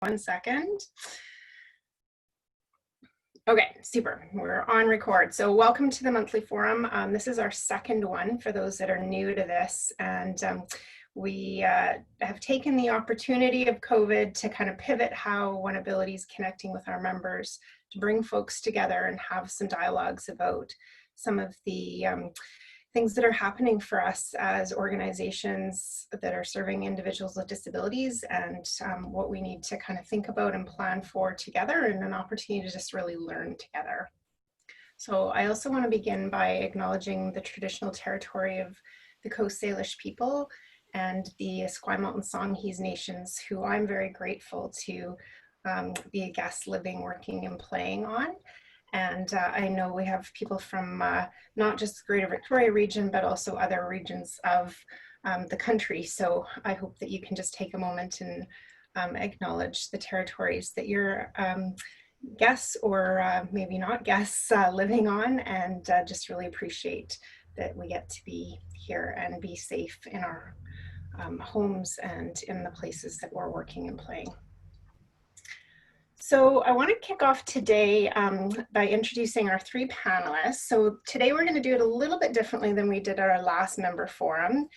1 second. Okay, super. We're on record. So welcome to the monthly forum. This is our second one for those that are new to this. And we have taken the opportunity of COVID to kind of pivot how OneAbility is connecting with our members, to bring folks together and have some dialogues about some of the things that are happening for us as organizations that are serving individuals with disabilities, and what we need to kind of think about and plan for together, and an opportunity to just really learn together. So I also want to begin by acknowledging the traditional territory of the Coast Salish people and the Esquimalt and Songhees nations, who I'm very grateful to be a guest living, working, and playing on. And I know we have people from not just the Greater Victoria region, but also other regions of the country. So I hope that you can just take a moment and acknowledge the territories that your guests or maybe not guests living on, and just really appreciate that we get to be here and be safe in our homes and in the places that we're working and playing. So I want to kick off today by introducing our three panelists. So today we're going to do it a little bit differently than we did our last member forum.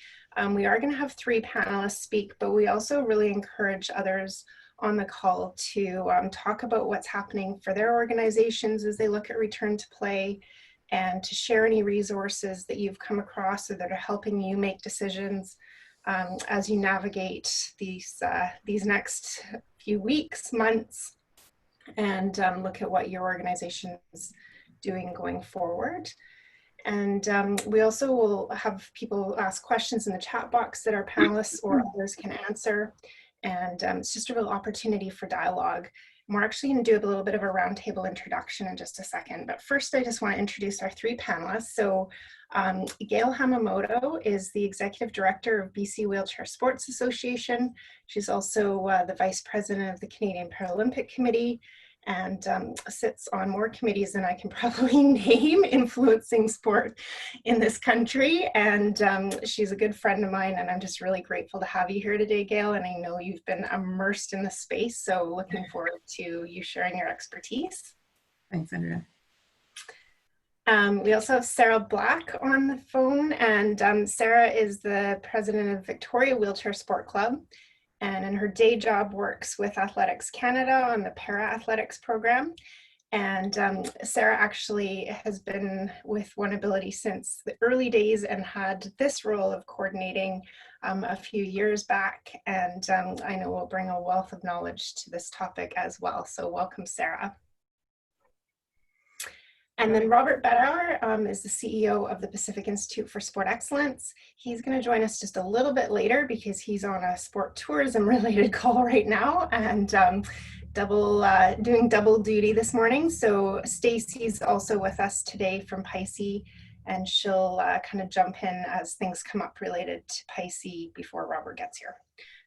We are going to have three panelists speak, but we also really encourage others on the call to talk about what's happening for their organizations as they look at return to play, and to share any resources that you've come across or that are helping you make decisions as you navigate these next few weeks, months, and look at what your organization is doing going forward. And we also will have people ask questions in the chat box that our panelists or others can answer. And it's just a real opportunity for dialogue. And we're actually going to do a little bit of a roundtable introduction in just a second. But first, I just want to introduce our three panelists. So Gail Hamamoto is the Executive Director of BC Wheelchair Sports Association. She's also the Vice President of the Canadian Paralympic Committee, and sits on more committees than I can probably name influencing sport in this country. And she's a good friend of mine, and I'm just really grateful to have you here today, Gail. And I know you've been immersed in the space, so looking forward to you sharing your expertise. Thanks, Andrea. We also have Sarah Black on the phone, and Sarah is the president of Victoria Wheelchair Sport Club, and in her day job works with Athletics Canada on the para-athletics program. And Sarah actually has been with OneAbility since the early days and had this role of coordinating a few years back, and I know will bring a wealth of knowledge to this topic as well. So welcome, Sarah. And then Robert Bedauer is the CEO of the Pacific Institute for Sport Excellence. He's going to join us just a little bit later because he's on a sport tourism related call right now, and doing double duty this morning. So Stacy's also with us today from PICE, and she'll kind of jump in as things come up related to PICE before Robert gets here.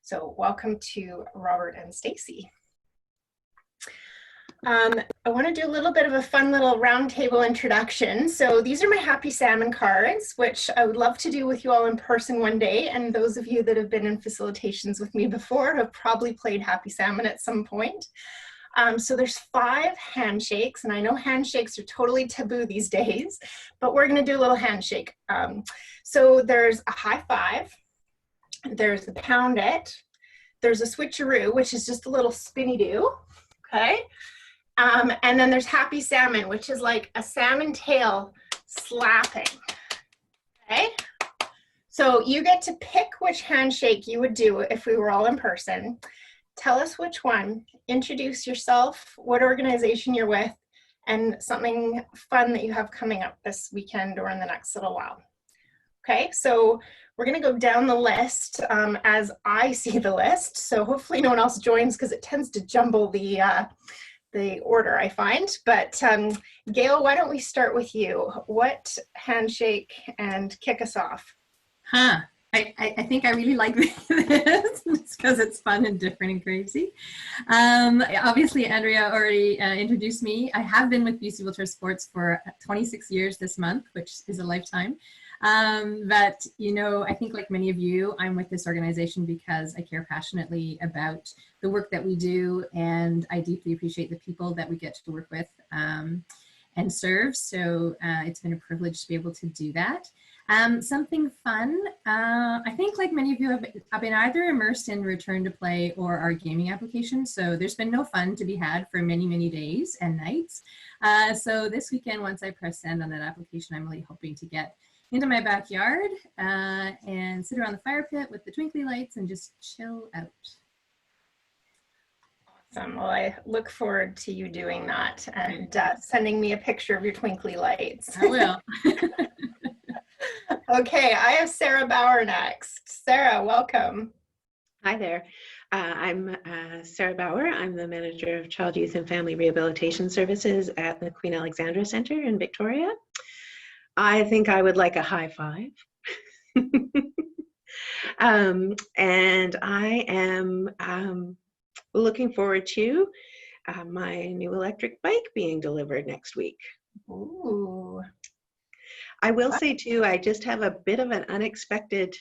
So welcome to Robert and Stacy. I want to do a little bit of a fun little roundtable introduction. So these are my Happy Salmon cards, which I would love to do with you all in person one day. And those of you that have been in facilitations with me before have probably played Happy Salmon at some point. So there's 5 handshakes, and I know handshakes are totally taboo these days, but we're going to do a little handshake. So there's a high five, there's the pound it, there's a switcheroo, which is just a little spinny do, okay? And then there's Happy Salmon, which is like a salmon tail slapping, okay? So you get to pick which handshake you would do if we were all in person. Tell us which one, introduce yourself, what organization you're with, and something fun that you have coming up this weekend or in the next little while. Okay, so we're gonna go down the list as I see the list. So hopefully no one else joins because it tends to jumble the order, I find. But Gail, why don't we start with you? What handshake, and kick us off? I think I really like this because it's fun and different and crazy. Obviously, Andrea already introduced me. I have been with BC Wheelchair Sports for 26 years this month, which is a lifetime. But, you know, I think like many of you, I'm with this organization because I care passionately about the work that we do, and I deeply appreciate the people that we get to work with and serve. So it's been a privilege to be able to do that. Something fun, I think like many of you have been either immersed in return to play or our gaming application. So there's been no fun to be had for many, many days and nights. So this weekend, once I press send on that application, I'm really hoping to get into my backyard and sit around the fire pit with the twinkly lights and just chill out. Awesome. Well, I look forward to you doing that and sending me a picture of your twinkly lights. I will. Okay, I have Sarah Bauer next. Sarah, welcome. Hi there. I'm Sarah Bauer. I'm the manager of Child, Youth, and Family Rehabilitation Services at the Queen Alexandra Center in Victoria. I think I would like a high five. And I am looking forward to my new electric bike being delivered next week. Ooh. I will say too, I just have a bit of an unexpected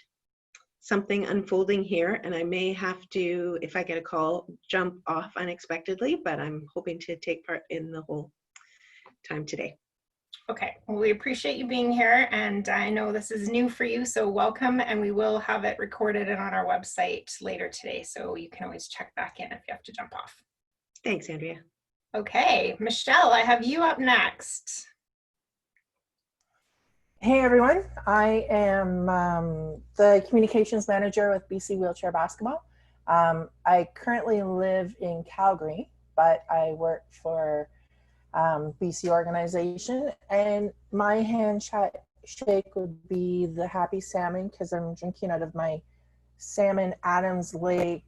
something unfolding here, and I may have to, if I get a call, jump off unexpectedly, but I'm hoping to take part in the whole time today. Okay, well, we appreciate you being here, and I know this is new for you, so welcome, and we will have it recorded and on our website later today, so you can always check back in if you have to jump off. Thanks, Andrea. Okay, Michelle, I have you up next. Hey everyone, I am the communications manager with BC Wheelchair Basketball. I currently live in Calgary, but I work for BC organization, and my handshake would be the happy salmon because I'm drinking out of my Salmon Adams Lake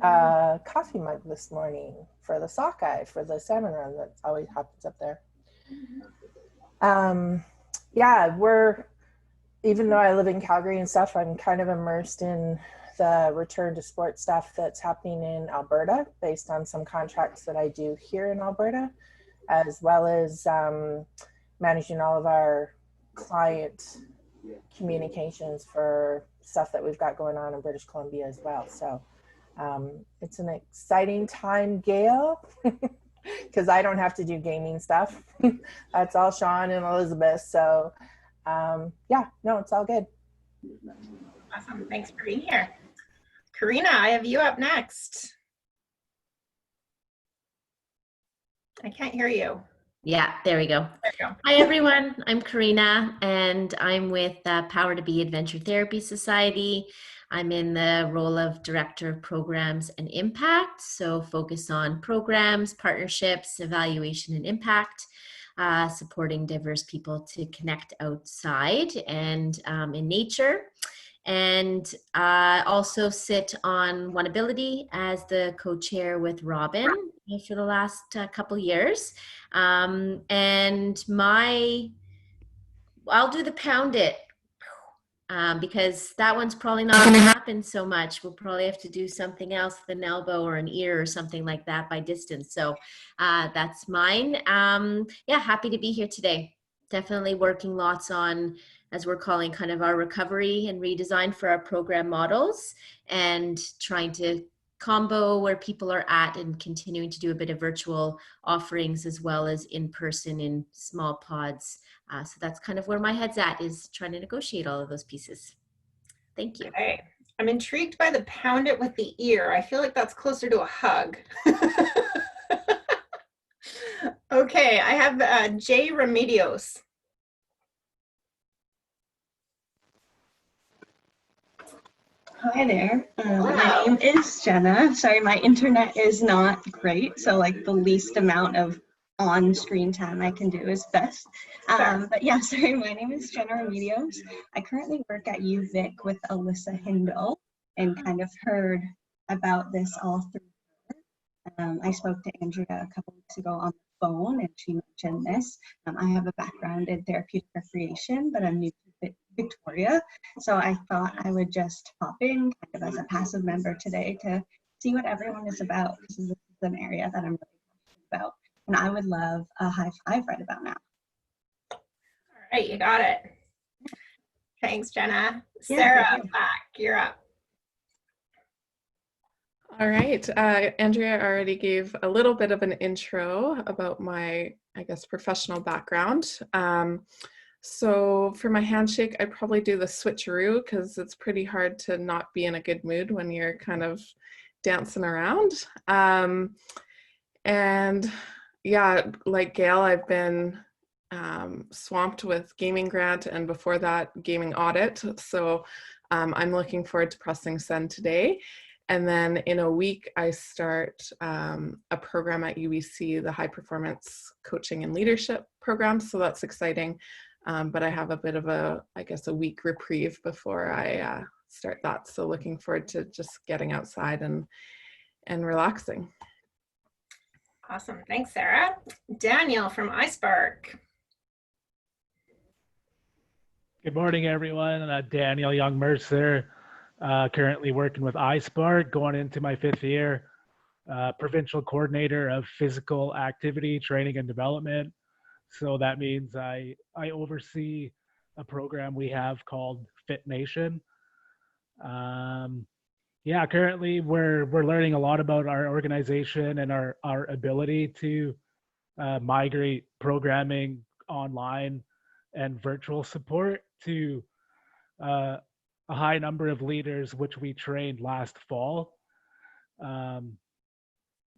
coffee mug this morning for the sockeye, for the salmon run that always happens up there. Yeah, even though I live in Calgary and stuff, I'm kind of immersed in the return to sport stuff that's happening in Alberta based on some contracts that I do here in Alberta, as well as managing all of our client communications for stuff that we've got going on in British Columbia as well. So it's an exciting time, Gail. Because I don't have to do gaming stuff. That's all Sean and Elizabeth. So yeah, no, it's all good. Awesome, thanks for being here. Karina, I have you up next. I can't hear you. Yeah, there we go. There you go. Hi, everyone. I'm Karina, and I'm with Power to Be Adventure Therapy Society. I'm in the role of Director of Programs and Impact, so focus on programs, partnerships, evaluation, and impact, supporting diverse people to connect outside and in nature. And also sit on OneAbility as the co-chair with Robin for the last couple years. And I'll do the pound it because that one's probably not going to happen so much. We'll probably have to do something else with an elbow or an ear or something like that by distance. So that's mine. Yeah, happy to be here today. Definitely working lots on, as we're calling, kind of our recovery and redesign for our program models, and trying to combo where people are at and continuing to do a bit of virtual offerings as well as in person in small pods. So that's kind of where my head's at, is trying to negotiate all of those pieces. Thank you. Okay. I'm intrigued by the pound it with the ear. I feel like that's closer to a hug. Okay, I have Jay Remedios. Hi there. My name is Jenna. Sorry, my internet is not great, so like the least amount of on-screen time I can do is best. But yeah, sorry, my name is Jenna Remedios. I currently work at UVic with Alyssa Hindle and kind of heard about this all through. I spoke to Andrea a couple weeks ago on the phone, and she mentioned this. I have a background in therapeutic recreation, but I'm new to Victoria, so I thought I would just pop in kind of as a passive member today to see what everyone is about, because this is an area that I'm really passionate about, and I would love a high five right about now. All right, you got it. Thanks, Jenna. Yeah, Sarah, thank you. back, you're up. All right, Andrea already gave a little bit of an intro about my, I guess, professional background. So for my handshake, I probably do the switcheroo because it's pretty hard to not be in a good mood when you're kind of dancing around. And yeah, like Gail, I've been swamped with gaming grant and before that gaming audit. So I'm looking forward to pressing send today. And then in a week, I start a program at UBC, the High Performance Coaching and Leadership Program. So that's exciting. But I have a bit of a, I guess, a week reprieve before I start that. So looking forward to just getting outside and relaxing. Awesome. Thanks, Sarah. Daniel from iSpark. Good morning, everyone. Daniel Young Mercer, currently working with iSpark, going into my 5th year, provincial coordinator of physical activity training and development. So that means I oversee a program we have called Fit Nation. Yeah, currently we're learning a lot about our organization and our ability to migrate programming online and virtual support to a high number of leaders, which we trained last fall.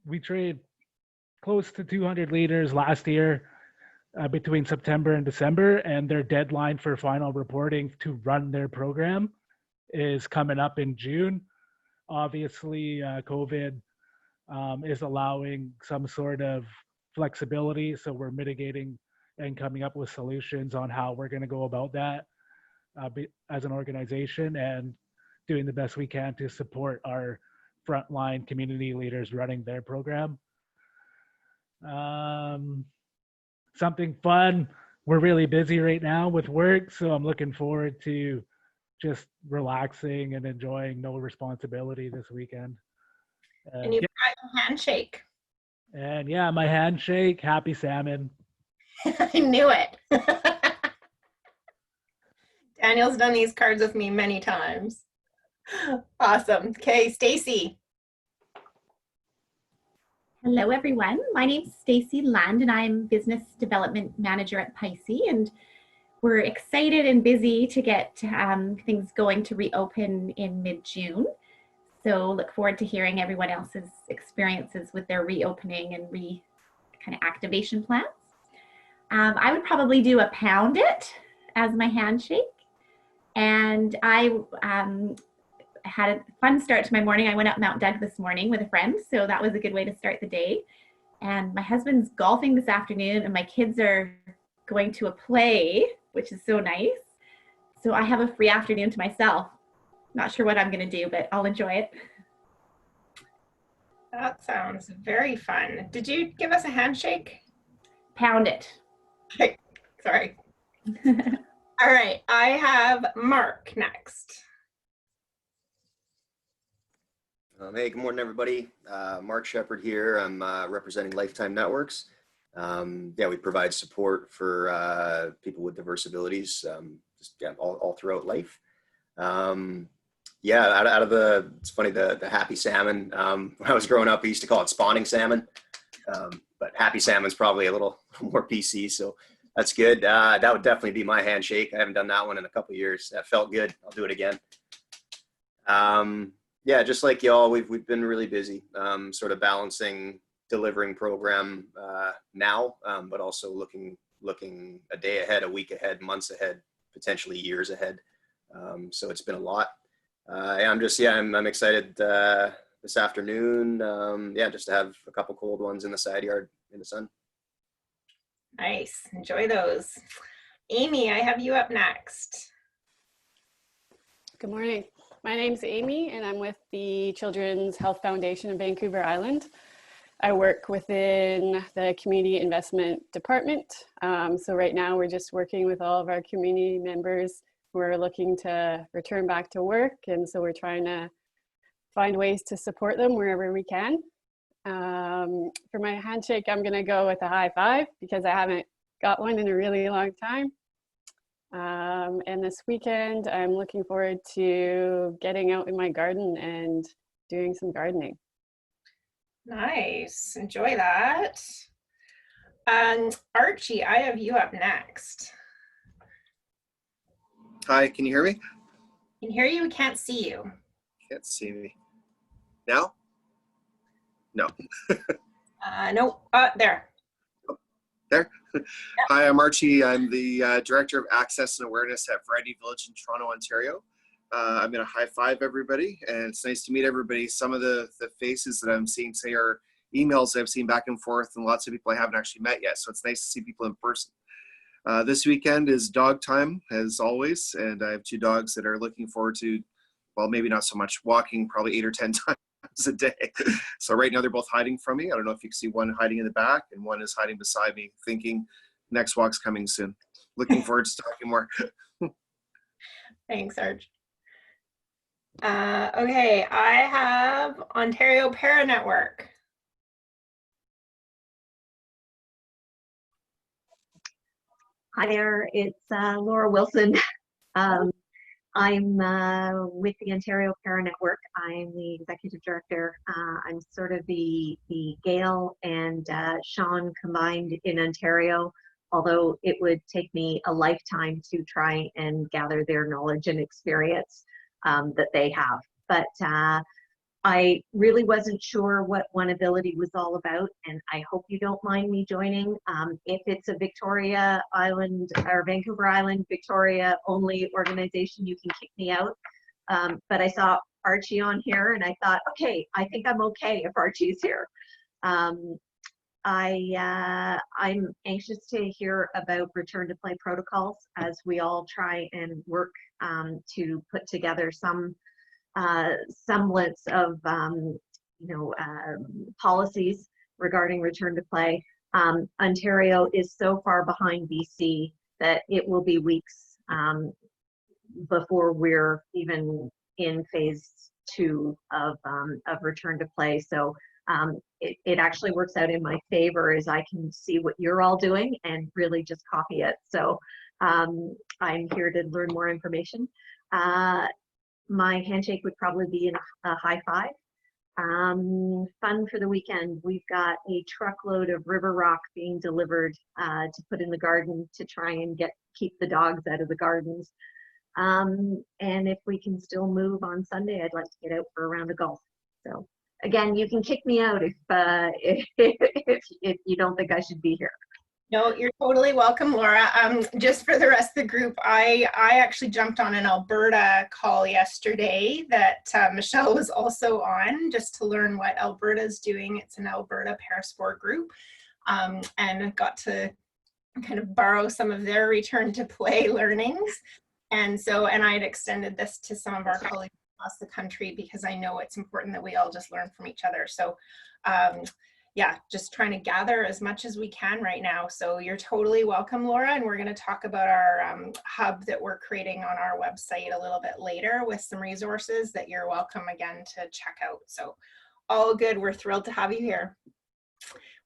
We trained close to 200 leaders last year between September and December, and their deadline for final reporting to run their program is coming up in June. Obviously, COVID is allowing some sort of flexibility, so we're mitigating and coming up with solutions on how we're going to go about that as an organization and doing the best we can to support our frontline community leaders running their program. Something fun, we're really busy right now with work, so I'm looking forward to just relaxing and enjoying no responsibility this weekend. And you've got your handshake. And yeah, my handshake, happy salmon. I knew it. Daniel's done these cards with me many times. Awesome. Okay, Stacy. Hello, everyone. My name's Stacy Land, and I'm Business Development Manager at Pisces. And we're excited and busy to get things going to reopen in mid-June. So look forward to hearing everyone else's experiences with their reopening and kind of activation plans. I would probably do a pound it as my handshake. And I had a fun start to my morning. I went up Mount Doug this morning with a friend, so that was a good way to start the day. And my husband's golfing this afternoon, and my kids are going to a play, which is so nice. So I have a free afternoon to myself. Not sure what I'm going to do, but I'll enjoy it. That sounds very fun. Did you give us a handshake? Pound it. Okay, sorry. All right, I have Mark next. Hey, good morning, everybody. Mark Shepard here. I'm representing Lifetime Networks. Yeah, we provide support for people with diverse abilities, all throughout life. Yeah, out of the, it's funny, the happy salmon. When I was growing up, I used to call it spawning salmon, but happy salmon's probably a little more PC, so that's good. That would definitely be my handshake. I haven't done that one in a couple of years. That felt good. I'll do it again. Yeah, just like y'all, we've been really busy, sort of balancing delivering program now, but also looking a day ahead, a week ahead, months ahead, potentially years ahead. So it's been a lot. I'm excited this afternoon. Yeah, just to have a couple cold ones in the side yard in the sun. Nice, enjoy those. Amy, I have you up next. Good morning. My name's Amy, and I'm with the Children's Health Foundation in Vancouver Island. I work within the Community Investment Department. So right now we're just working with all of our community members who are looking to return back to work. And so we're trying to find ways to support them wherever we can. For my handshake, I'm gonna go with a high five because I haven't got one in a really long time. And this weekend, I'm looking forward to getting out in my garden and doing some gardening. Nice, enjoy that. Archie, I have you up next. Hi, can you hear me? Can hear you, can't see you. Can't see me. Now? No. No, there. There? Hi, I'm Archie. I'm the Director of Access and Awareness at Variety Village in Toronto, Ontario. I'm going to high five everybody, and it's nice to meet everybody. Some of the faces that I'm seeing today are emails I've seen back and forth, and lots of people I haven't actually met yet, so it's nice to see people in person. This weekend is dog time, as always, and I have 2 dogs that are looking forward to, well, maybe not so much walking, probably 8 or 10 times a day. So right now they're both hiding from me. I don't know if you can see one hiding in the back, and one is hiding beside me, thinking next walk's coming soon. Looking forward to talking more. Thanks, Arch. Okay, I have Ontario Para Network. Hi there, it's Laura Wilson. I'm with the Ontario Para Network. I'm the executive director. I'm sort of the Gail and Sean combined in Ontario, although it would take me a lifetime to try and gather their knowledge and experience that they have. But I really wasn't sure what OneAbility was all about, and I hope you don't mind me joining. If it's a Victoria Island or Vancouver Island, Victoria only organization, you can kick me out. But I saw Archie on here and I thought, okay, I think I'm okay if Archie's here. I'm anxious to hear about return to play protocols as we all try and work to put together some semblance of policies regarding return to play. Ontario is so far behind BC that it will be weeks before we're even in phase 2 of return to play. So it actually works out in my favor as I can see what you're all doing and really just copy it. So I'm here to learn more information. My handshake would probably be a high five. Fun for the weekend. We've got a truckload of river rock being delivered to put in the garden to try and keep the dogs out of the gardens. And if we can still move on Sunday, I'd like to get out for a round of golf. So again, you can kick me out if you don't think I should be here. No, you're totally welcome, Laura. Just for the rest of the group, I actually jumped on an Alberta call yesterday that Michelle was also on, just to learn what Alberta's doing. It's an Alberta Parasport group, and got to kind of borrow some of their return to play learnings. And I had extended this to some of our colleagues across the country because I know it's important that we all just learn from each other. So yeah, just trying to gather as much as we can right now. So you're totally welcome, Laura. And we're going to talk about our hub that we're creating on our website a little bit later with some resources that you're welcome again to check out. So all good. We're thrilled to have you here.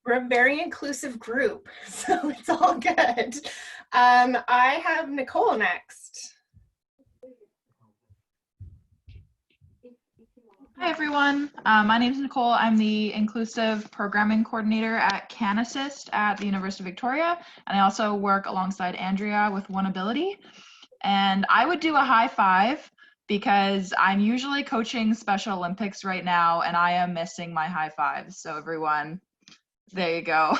We're a very inclusive group, so it's all good. I have Nicole next. Hi everyone, my name is Nicole. I'm the Inclusive Programming Coordinator at CanAssist at the University of Victoria, and I also work alongside Andrea with OneAbility. And I would do a high five because I'm usually coaching Special Olympics right now, and I am missing my high fives. So everyone, there you go.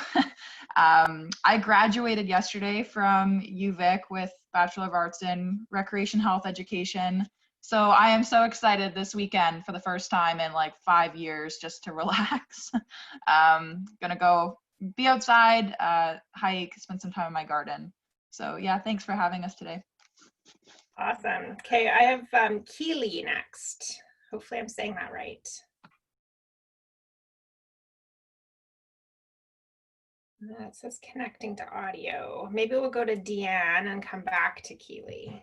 I graduated yesterday from UVic with Bachelor of Arts in Recreation Health Education. So I am so excited this weekend for the first time in like 5 years just to relax. Gonna go be outside, hike, spend some time in my garden. So yeah, thanks for having us today. Awesome. Okay, I have Keely next. Hopefully I'm saying that right. It says connecting to audio. Maybe we'll go to Deanne and come back to Keely.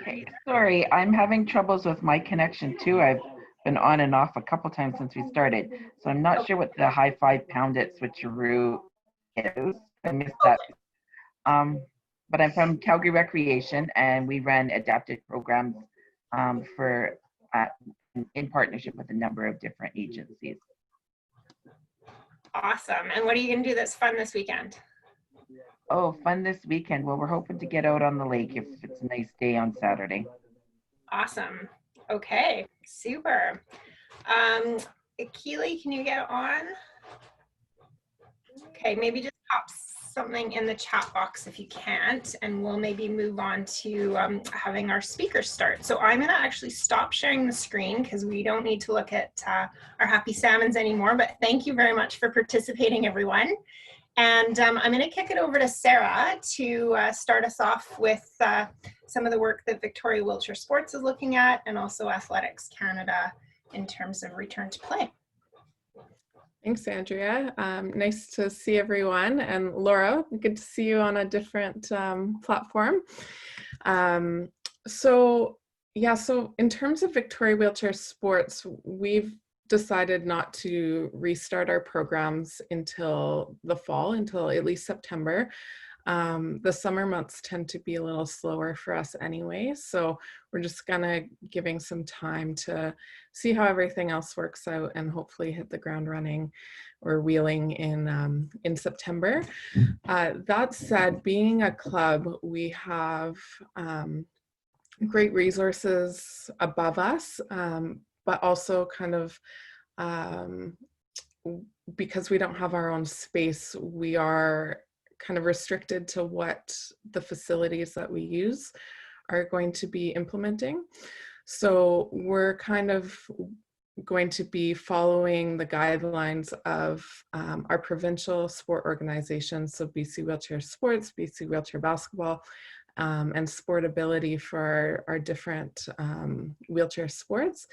Okay, sorry, I'm having troubles with my connection too. I've been on and off a couple times since we started, so I'm not sure what the high five pound it switcheroo is. I missed that. But I'm from Calgary Recreation, and we run adapted programs in partnership with a number of different agencies. Awesome. And what are you going to do that's fun this weekend? Oh, fun this weekend. Well, we're hoping to get out on the lake if it's a nice day on Saturday. Awesome. Okay, super. Keely, can you get on? Okay, maybe just pop something in the chat box if you can't, and we'll maybe move on to having our speakers start. So I'm going to actually stop sharing the screen because we don't need to look at our happy salmons anymore, but thank you very much for participating, everyone. And I'm going to kick it over to Sarah to start us off with some of the work that Victoria Wheelchair Sports is looking at, and also Athletics Canada in terms of return to play. Thanks, Andrea. Nice to see everyone. And Laura, good to see you on a different platform. So in terms of Victoria Wheelchair Sports, we've decided not to restart our programs until the fall, until at least September. The summer months tend to be a little slower for us anyway, so we're just gonna giving some time to see how everything else works out and hopefully hit the ground running or wheeling in September. That said, being a club, we have great resources above us, but also kind of because we don't have our own space, we are kind of restricted to what the facilities that we use are going to be implementing. So we're kind of going to be following the guidelines of our provincial sport organizations, so BC Wheelchair Sports, BC Wheelchair Basketball, and Sportability for our different wheelchair sports.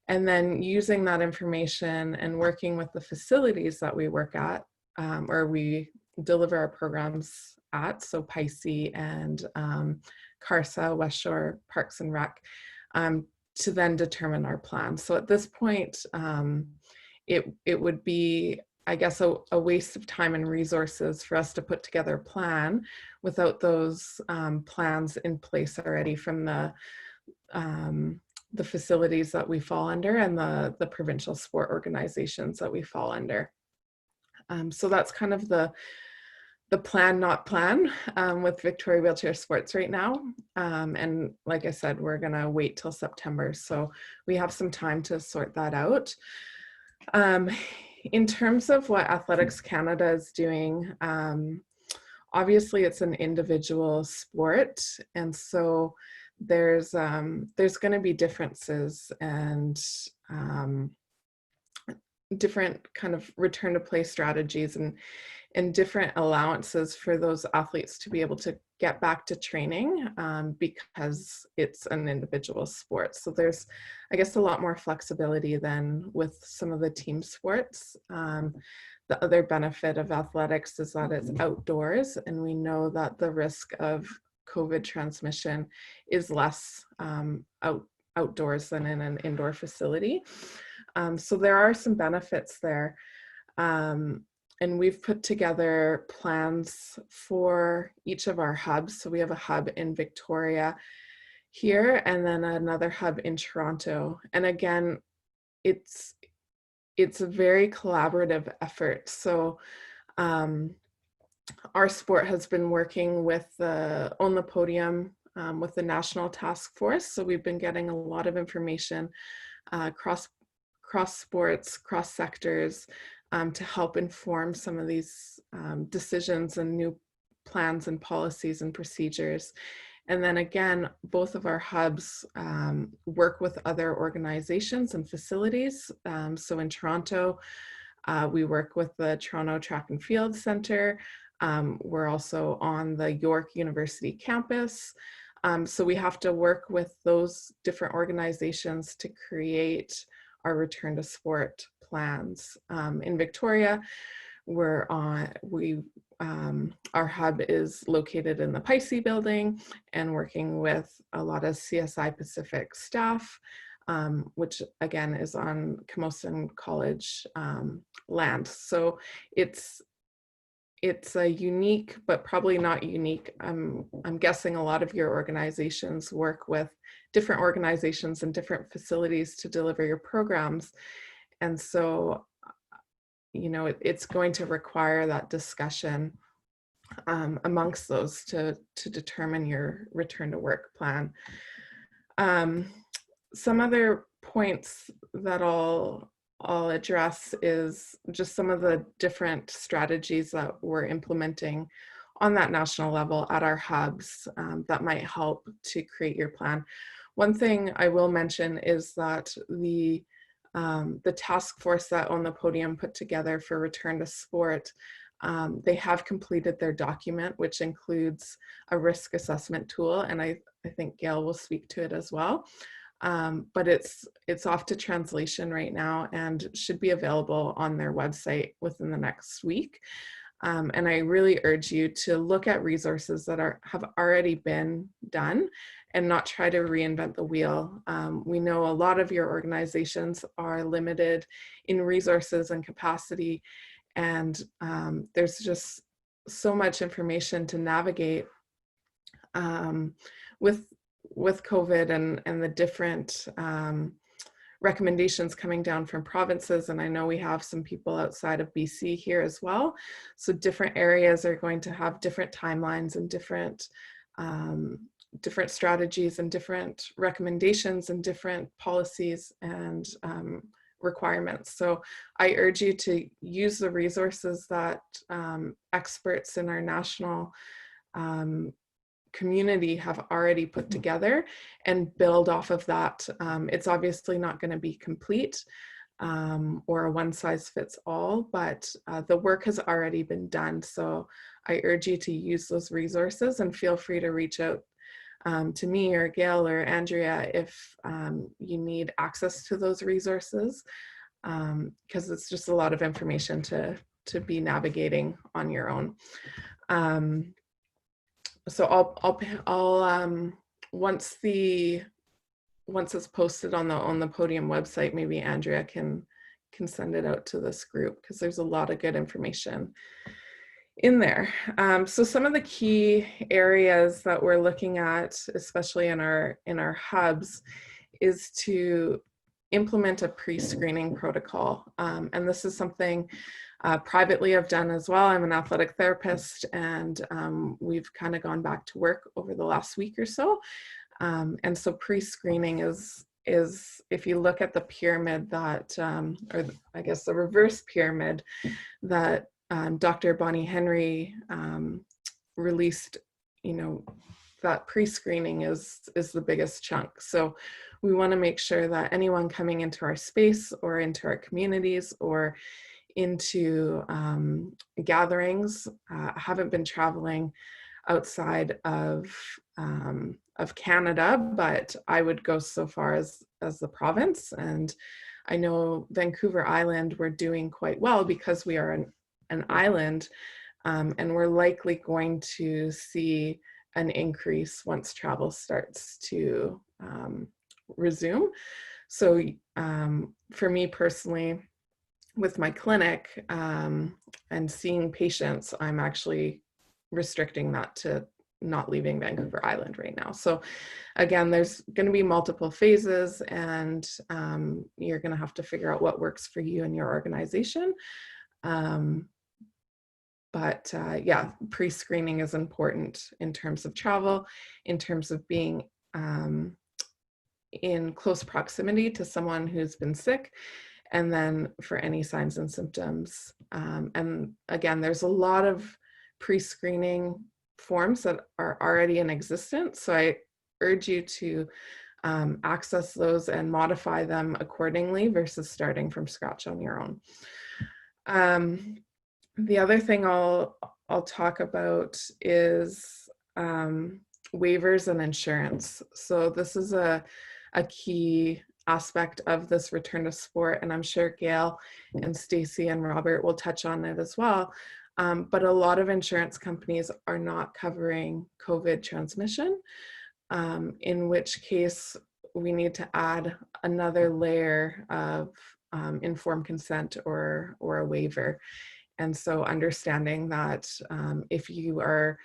And then using that information and working with the facilities that we work at, or we deliver our programs at, so PICE and CARSA, West Shore Parks and Rec, to then determine our plan. So at this point, it would be, I guess, a waste of time and resources for us to put together a plan without those plans in place already from the facilities that we fall under and the provincial sport organizations that we fall under. So that's kind of the plan, not plan, with Victoria Wheelchair Sports right now. And like I said, we're gonna wait till September. So we have some time to sort that out. In terms of what Athletics Canada is doing, obviously it's an individual sport. And so there's gonna be differences and different kind of return to play strategies and different allowances for those athletes to be able to get back to training because it's an individual sport. So there's, I guess, a lot more flexibility than with some of the team sports. The other benefit of athletics is that it's outdoors, and we know that the risk of COVID transmission is less outdoors than in an indoor facility. So there are some benefits there. And we've put together plans for each of our hubs. So we have a hub in Victoria here, and then another hub in Toronto. And again, it's a very collaborative effort. So our sport has been working with the On the Podium with the National Task Force. So we've been getting a lot of information cross sports, cross sectors, to help inform some of these decisions and new plans and policies and procedures. And then again, both of our hubs work with other organizations and facilities. So in Toronto, we work with the Toronto Track and Field Centre. We're also on the York University campus. So we have to work with those different organizations to create our return to sport plans. In Victoria, our hub is located in the PICE building and working with a lot of CSI Pacific staff, which again is on Camosun College land. So it's it's a unique, but probably not unique. I'm guessing a lot of your organizations work with different organizations and different facilities to deliver your programs. And so, you know, it's going to require that discussion amongst those to determine your return to work plan. Some other points that I'll address is just some of the different strategies that we're implementing on that national level at our hubs that might help to create your plan. One thing I will mention is that the task force that On the Podium put together for Return to Sport, they have completed their document, which includes a risk assessment tool, and I think Gail will speak to it as well. But it's off to translation right now and should be available on their website within the next week. And I really urge you to look at resources that have already been done and not try to reinvent the wheel. We know a lot of your organizations are limited in resources and capacity, and there's just so much information to navigate with COVID and the different recommendations coming down from provinces. And I know we have some people outside of BC here as well. So different areas are going to have different timelines and different strategies and different recommendations and different policies and requirements. So I urge you to use the resources that experts in our national community have already put together and build off of that. It's obviously not going to be complete or a one size fits all, but the work has already been done. So I urge you to use those resources and feel free to reach out to me or Gail or Andrea if you need access to those resources, because it's just a lot of information to be navigating on your own. So I'll once it's posted on the Podium website, maybe Andrea can send it out to this group, because there's a lot of good information in there. So some of the key areas that we're looking at, especially in our hubs, is to implement a pre-screening protocol. And this is something privately I've done as well. I'm an athletic therapist, and we've kind of gone back to work over the last week or so. And so pre-screening is if you look at the pyramid that, or I guess the reverse pyramid that Dr. Bonnie Henry released, you know, that pre-screening is the biggest chunk. So we want to make sure that anyone coming into our space or into our communities or into gatherings haven't been traveling outside of Canada, but I would go so far as the province. And I know Vancouver Island, we're doing quite well because we are an island, and we're likely going to see an increase once travel starts to resume. So for me personally, with my clinic and seeing patients, I'm actually restricting that to not leaving Vancouver Island right now. So again, there's going to be multiple phases, and you're going to have to figure out what works for you and your organization. But yeah, pre-screening is important in terms of travel, in terms of being in close proximity to someone who's been sick, and then for any signs and symptoms. And again, there's a lot of pre-screening forms that are already in existence. So I urge you to access those and modify them accordingly versus starting from scratch on your own. The other thing I'll talk about is waivers and insurance. So this is a key aspect of this return to sport, and I'm sure Gail and Stacy and Robert will touch on it as well. But a lot of insurance companies are not covering COVID transmission, in which case we need to add another layer of informed consent or a waiver. And so understanding that if you are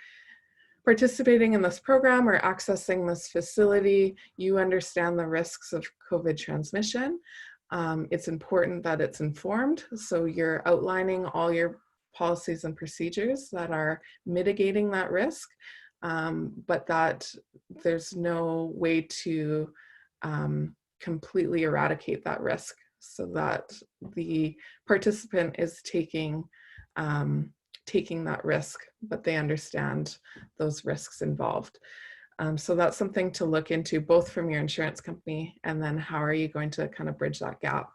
participating in this program or accessing this facility, you understand the risks of COVID transmission. It's important that it's informed, so you're outlining all your policies and procedures that are mitigating that risk, but that there's no way to completely eradicate that risk, so that the participant is taking that risk, but they understand those risks involved. So that's something to look into, both from your insurance company and then how are you going to kind of bridge that gap.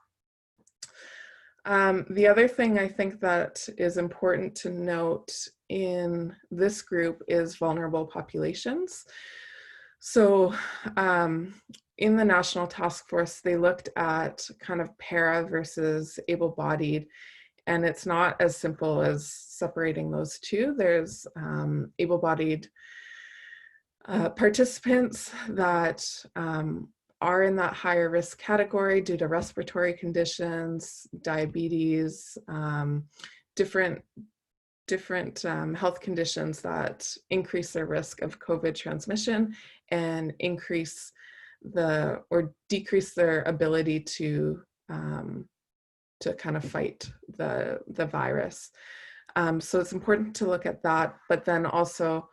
The other thing I think that is important to note in this group is vulnerable populations. So in the National Task Force, they looked at kind of para versus able-bodied, and it's not as simple as separating those two. There's able-bodied participants that are in that higher risk category due to respiratory conditions, diabetes, different health conditions that increase their risk of COVID transmission and increase or decrease their ability to kind of fight the virus. So it's important to look at that, but then also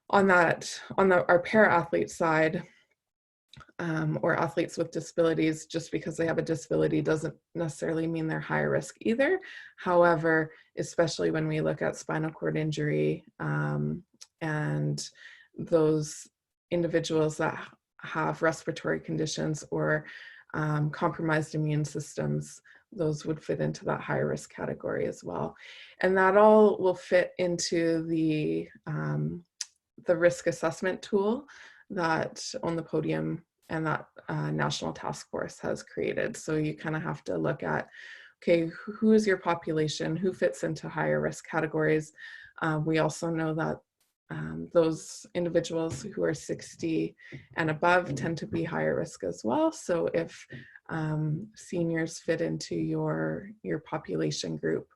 on our para-athlete side, or athletes with disabilities, just because they have a disability doesn't necessarily mean they're higher risk either. However, especially when we look at spinal cord injury and those individuals that have respiratory conditions or compromised immune systems, those would fit into that higher risk category as well. And that all will fit into the risk assessment tool that On the Podium and that National Task Force has created. So you kind of have to look at, okay, who is your population? Who fits into higher risk categories? We also know that those individuals who are 60 and above tend to be higher risk as well. So if seniors fit into your population group,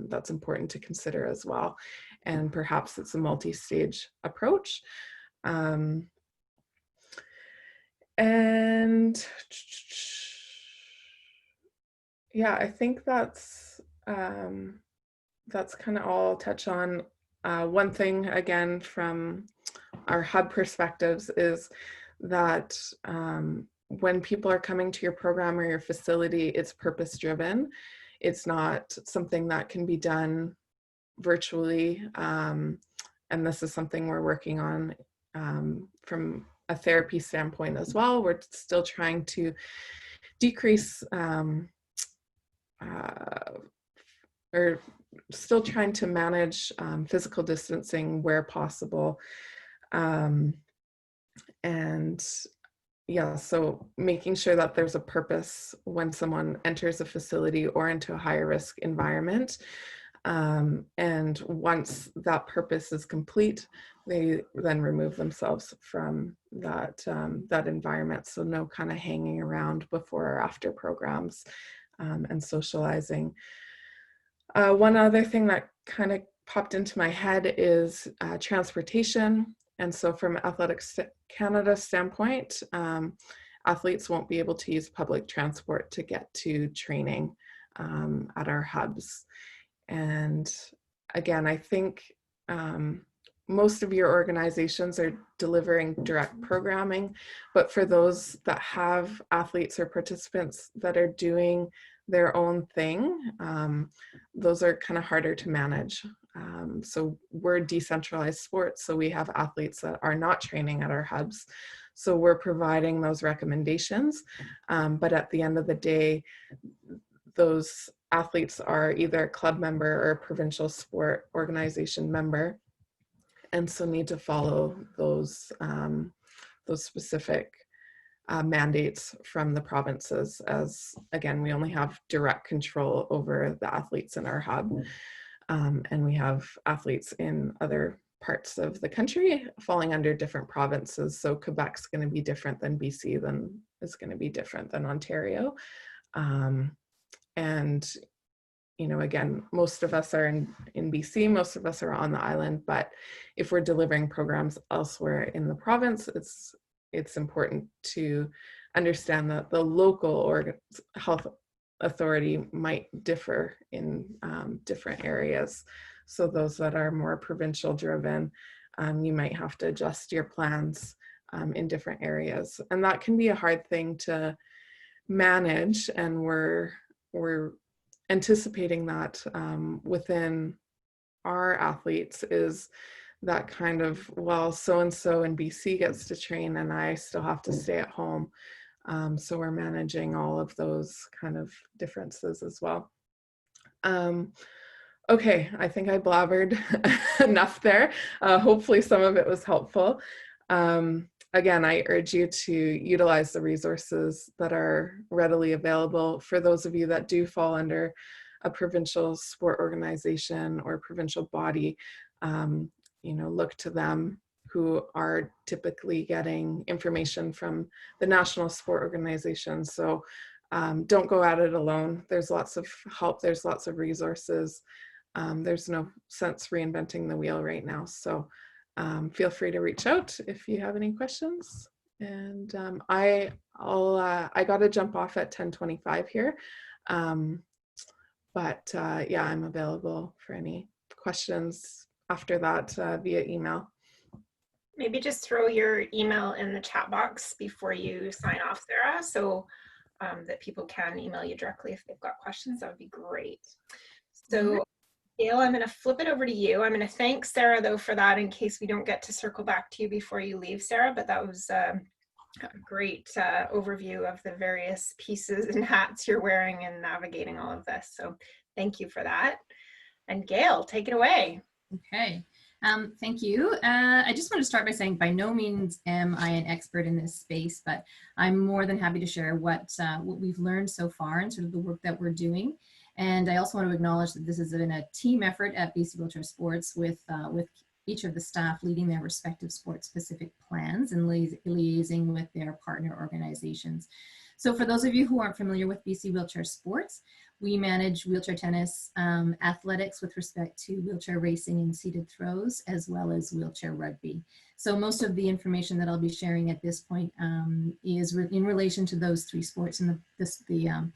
that's important to consider as well. And perhaps it's a multi-stage approach. And yeah, I think that's kind of all I'll touch on. One thing, again, from our hub perspectives is that when people are coming to your program or your facility, it's purpose-driven. It's not something that can be done virtually. And this is something we're working on from a therapy standpoint as well. We're still trying to decrease or still trying to manage physical distancing where possible. And yeah, so making sure that there's a purpose when someone enters a facility or into a higher risk environment. And once that purpose is complete, they then remove themselves from that environment. So no kind of hanging around before or after programs and socializing. One other thing that kind of popped into my head is transportation. And so from Athletics Canada standpoint, athletes won't be able to use public transport to get to training at our hubs. And again, I think most of your organizations are delivering direct programming, but for those that have athletes or participants that are doing their own thing, those are kind of harder to manage. So we're decentralized sports, so we have athletes that are not training at our hubs. So we're providing those recommendations, but at the end of the day, those athletes are either a club member or a provincial sport organization member, and so need to follow those specific mandates from the provinces, as again, we only have direct control over the athletes in our hub. And we have athletes in other parts of the country falling under different provinces. So Quebec's going to be different than BC, then is going to be different than Ontario. And you know, again, most of us are in BC, most of us are on the island, but if we're delivering programs elsewhere in the province, it's important to understand that the local health authority might differ in different areas. So those that are more provincial driven, you might have to adjust your plans in different areas. And that can be a hard thing to manage, and we're anticipating that within our athletes, is that kind of, well, so-and-so in BC gets to train and I still have to stay at home. So we're managing all of those kind of differences as well. Okay, I think I blabbered enough there. Hopefully some of it was helpful. Again, I urge you to utilize the resources that are readily available. For those of you that do fall under a provincial sport organization or provincial body, you know, look to them, who are typically getting information from the national sport organizations. So don't go at it alone. There's lots of help, there's lots of resources. There's no sense reinventing the wheel right now. So feel free to reach out if you have any questions. And I got to jump off at 10:25 here. But yeah, I'm available for any questions after that via email. Maybe just throw your email in the chat box before you sign off, Sarah, so that people can email you directly if they've got questions. That would be great. So Gail, I'm going to flip it over to you. I'm going to thank Sarah, though, for that, in case we don't get to circle back to you before you leave, Sarah, but that was a great overview of the various pieces and hats you're wearing and navigating all of this. So thank you for that. And Gail, take it away. Okay. Thank you. I just want to start by saying by no means am I an expert in this space, but I'm more than happy to share what we've learned so far and sort of the work that we're doing. And I also want to acknowledge that this has been a team effort at BC Wheelchair Sports with each of the staff leading their respective sport-specific plans and liaising with their partner organizations. So for those of you who aren't familiar with BC Wheelchair Sports, we manage wheelchair tennis, athletics with respect to wheelchair racing and seated throws, as well as wheelchair rugby. So most of the information that I'll be sharing at this point is in relation to those three sports and the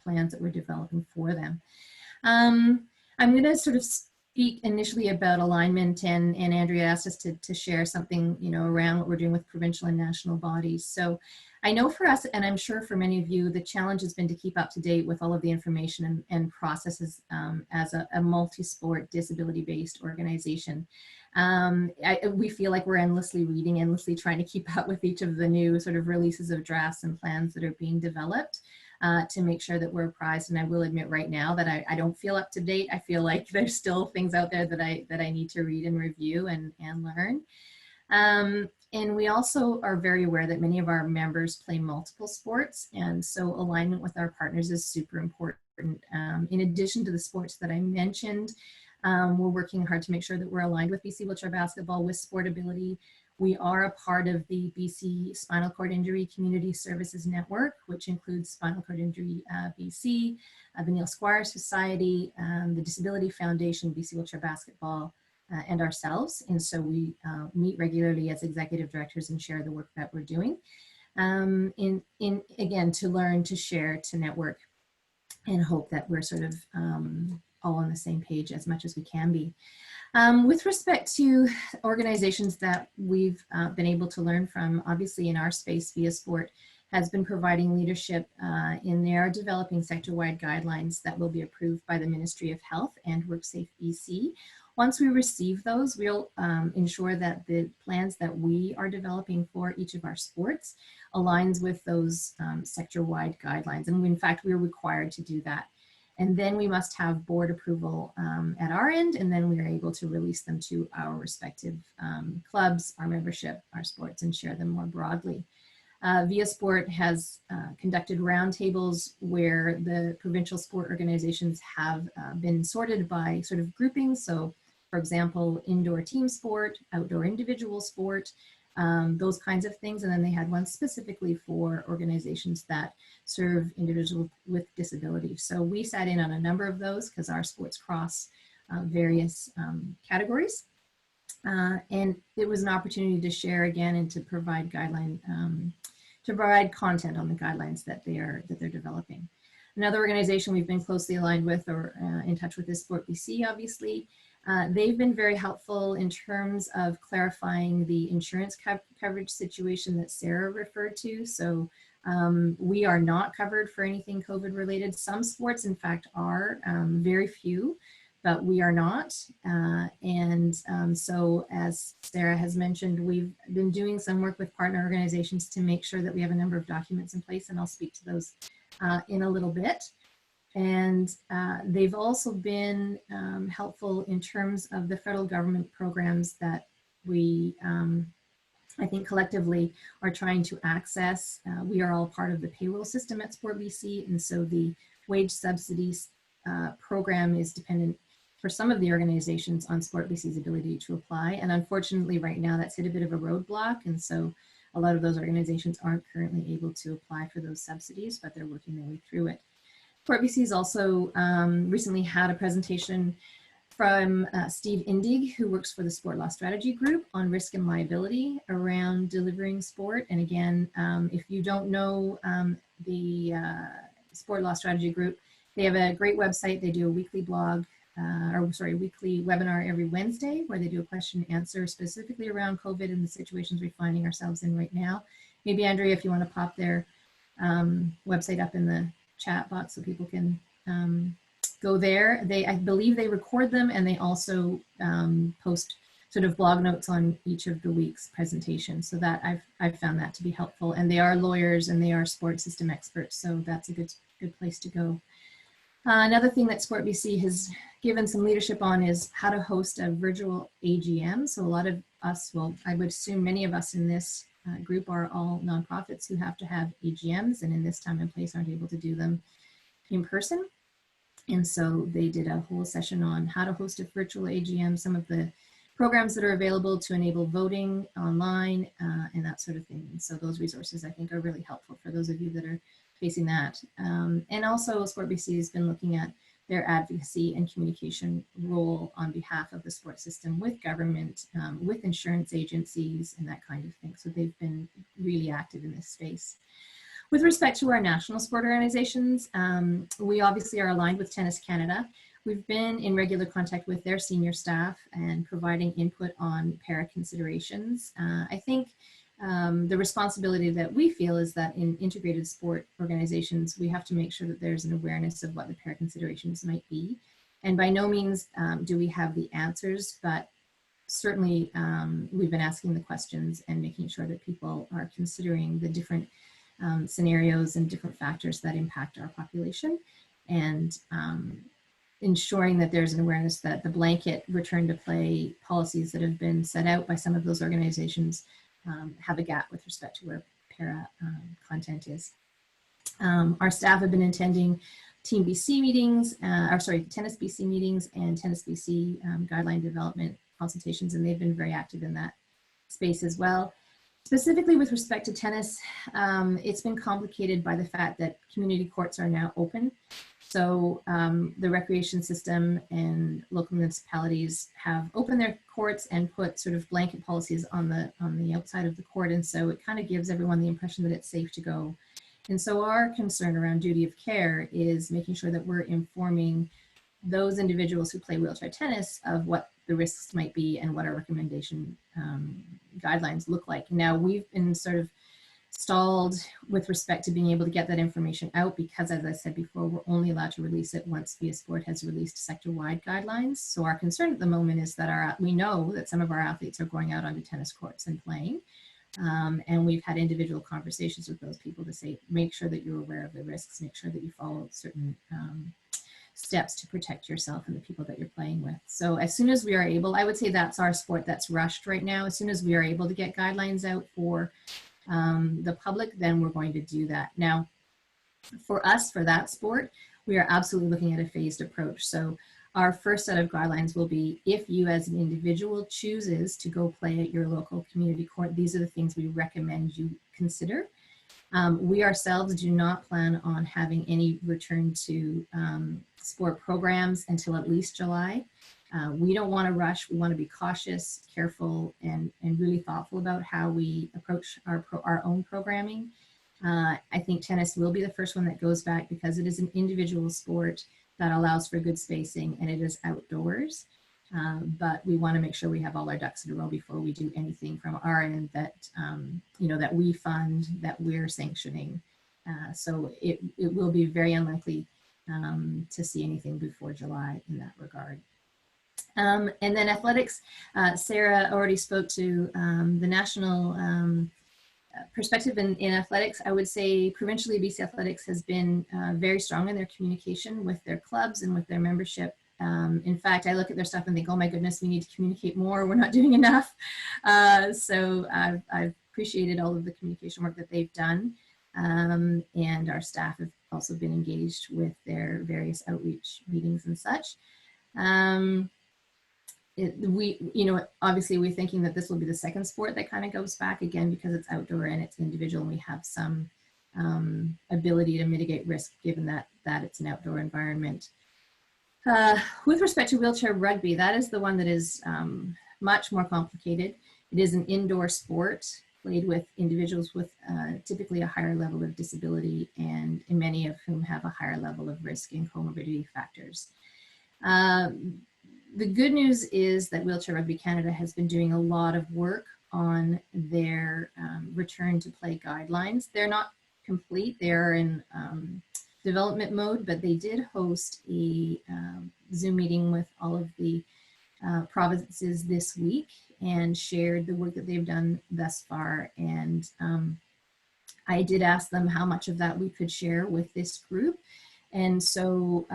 plans that we're developing for them. I'm going to sort of speak initially about alignment, and Andrea asked us to share something, you know, around what we're doing with provincial and national bodies. So I know for us, and I'm sure for many of you, the challenge has been to keep up to date with all of the information and processes as a multi-sport disability-based organization. We feel like we're endlessly reading, endlessly trying to keep up with each of the new sort of releases of drafts and plans that are being developed to make sure that we're apprised. And I will admit right now that I don't feel up to date. I feel like there's still things out there that I need to read and review and learn. And we also are very aware that many of our members play multiple sports, and so alignment with our partners is super important. In addition to the sports that I mentioned, we're working hard to make sure that we're aligned with BC Wheelchair Basketball with Sportability. We are a part of the BC Spinal Cord Injury Community Services Network, which includes Spinal Cord Injury BC, the Neil Squire Society, the Disability Foundation, BC Wheelchair Basketball, and ourselves. And so we meet regularly as executive directors and share the work that we're doing. Again, to learn, to share, to network, and hope that we're sort of all on the same page as much as we can be. With respect to organizations that we've been able to learn from, obviously in our space, Via Sport has been providing leadership in their developing sector-wide guidelines that will be approved by the Ministry of Health and WorkSafe BC. Once we receive those, we'll ensure that the plans that we are developing for each of our sports aligns with those sector-wide guidelines. And in fact, we're required to do that. And then we must have board approval at our end, and then we are able to release them to our respective clubs, our membership, our sports, and share them more broadly. Via Sport has conducted roundtables where the provincial sport organizations have been sorted by sort of groupings. So, for example, indoor team sport, outdoor individual sport, those kinds of things. And then they had one specifically for organizations that serve individuals with disabilities. So we sat in on a number of those because our sports cross various categories. And it was an opportunity to share again and to provide to provide content on the guidelines that they're developing. Another organization we've been closely aligned with or in touch with is Sport BC, obviously. They've been very helpful in terms of clarifying the insurance coverage situation that Sarah referred to. So we are not covered for anything COVID related. Some sports, in fact, are, very few, but we are not. So as Sarah has mentioned, we've been doing some work with partner organizations to make sure that we have a number of documents in place, and I'll speak to those in a little bit. And they've also been helpful in terms of the federal government programs that we, I think collectively are trying to access. We are all part of the payroll system at Sport BC, and so the wage subsidies program is dependent for some of the organizations on Sport BC's ability to apply. And unfortunately right now that's hit a bit of a roadblock, and so a lot of those organizations aren't currently able to apply for those subsidies, but they're working their way through it. Sport BC has also recently had a presentation from Steve Indig, who works for the Sport Law Strategy Group, on risk and liability around delivering sport. And again, if you don't know the Sport Law Strategy Group, they have a great website. They do a weekly blog, weekly webinar every Wednesday where they do a question and answer specifically around COVID and the situations we're finding ourselves in right now. Maybe Andrea, if you want to pop their website up in the chat box so people can go there. I believe they record them, and they also post sort of blog notes on each of the week's presentations. So that I've found that to be helpful. And they are lawyers and they are sports system experts, so that's a good place to go. Another thing that Sport BC has given some leadership on is how to host a virtual AGM. So a lot of us, well, I would assume many of us in this group are all nonprofits who have to have AGMs, and in this time and place aren't able to do them in person. And so they did a whole session on how to host a virtual AGM, some of the programs that are available to enable voting online and that sort of thing. And so those resources I think are really helpful for those of you that are facing that. And also Sport BC has been looking at their advocacy and communication role on behalf of the sports system with government, with insurance agencies and that kind of thing. So they've been really active in this space. With respect to our national sport organizations, we obviously are aligned with Tennis Canada. We've been in regular contact with their senior staff and providing input on para considerations. I think the responsibility that we feel is that in integrated sport organizations, we have to make sure that there's an awareness of what the para considerations might be. And by no means do we have the answers, but certainly we've been asking the questions and making sure that people are considering the different scenarios and different factors that impact our population, and ensuring that there's an awareness that the blanket return to play policies that have been set out by some of those organizations have a gap with respect to where para content is. Our staff have been attending Team BC meetings, Tennis BC meetings and Tennis BC guideline development consultations, and they've been very active in that space as well. Specifically with respect to tennis, it's been complicated by the fact that community courts are now open. So the recreation system and local municipalities have opened their courts and put sort of blanket policies on the outside of the court. And so it kind of gives everyone the impression that it's safe to go. And so our concern around duty of care is making sure that we're informing those individuals who play wheelchair tennis of what the risks might be and what our recommendation guidelines look like. Now we've been sort of stalled with respect to being able to get that information out because, as I said before, we're only allowed to release it once VIA Sport has released sector-wide guidelines. So our concern at the moment is that we know that some of our athletes are going out onto tennis courts and playing. And we've had individual conversations with those people to say, make sure that you're aware of the risks, make sure that you follow certain steps to protect yourself and the people that you're playing with. So as soon as we are able, I would say that's our sport that's rushed right now. As soon as we are able to get guidelines out for the public, then we're going to do that. Now, for us, for that sport, we are absolutely looking at a phased approach. So Our first set of guidelines will be if you as an individual chooses to go play at your local community court, these are the things we recommend you consider. We ourselves do not plan on having any return to sport programs until at least July. We don't want to rush. We want to be cautious, careful, and really thoughtful about how we approach our own programming. I think tennis will be the first one that goes back because it is an individual sport that allows for good spacing and it is outdoors. But we want to make sure we have all our ducks in a row before we do anything from our end that, you know, that we fund, that we're sanctioning. So it will be very unlikely to see anything before July in that regard. And then athletics, Sarah already spoke to the national perspective in athletics. I would say provincially, BC Athletics has been very strong in their communication with their clubs and with their membership. In fact, I look at their stuff and think, oh my goodness, we need to communicate more. We're not doing enough. So I've appreciated all of the communication work that they've done. And our staff have also been engaged with their various outreach meetings and such. You know, obviously we're thinking that this will be the second sport that kind of goes back again because it's outdoor and it's individual and we have some ability to mitigate risk given that it's an outdoor environment. With respect to wheelchair rugby, that is the one that is much more complicated. It is an indoor sport played with individuals with typically a higher level of disability and many of whom have a higher level of risk and comorbidity factors. The good news is that Wheelchair Rugby Canada has been doing a lot of work on their return to play guidelines. They're not complete, they're in development mode, but they did host a Zoom meeting with all of the provinces this week and shared the work that they've done thus far. And I did ask them how much of that we could share with this group. And so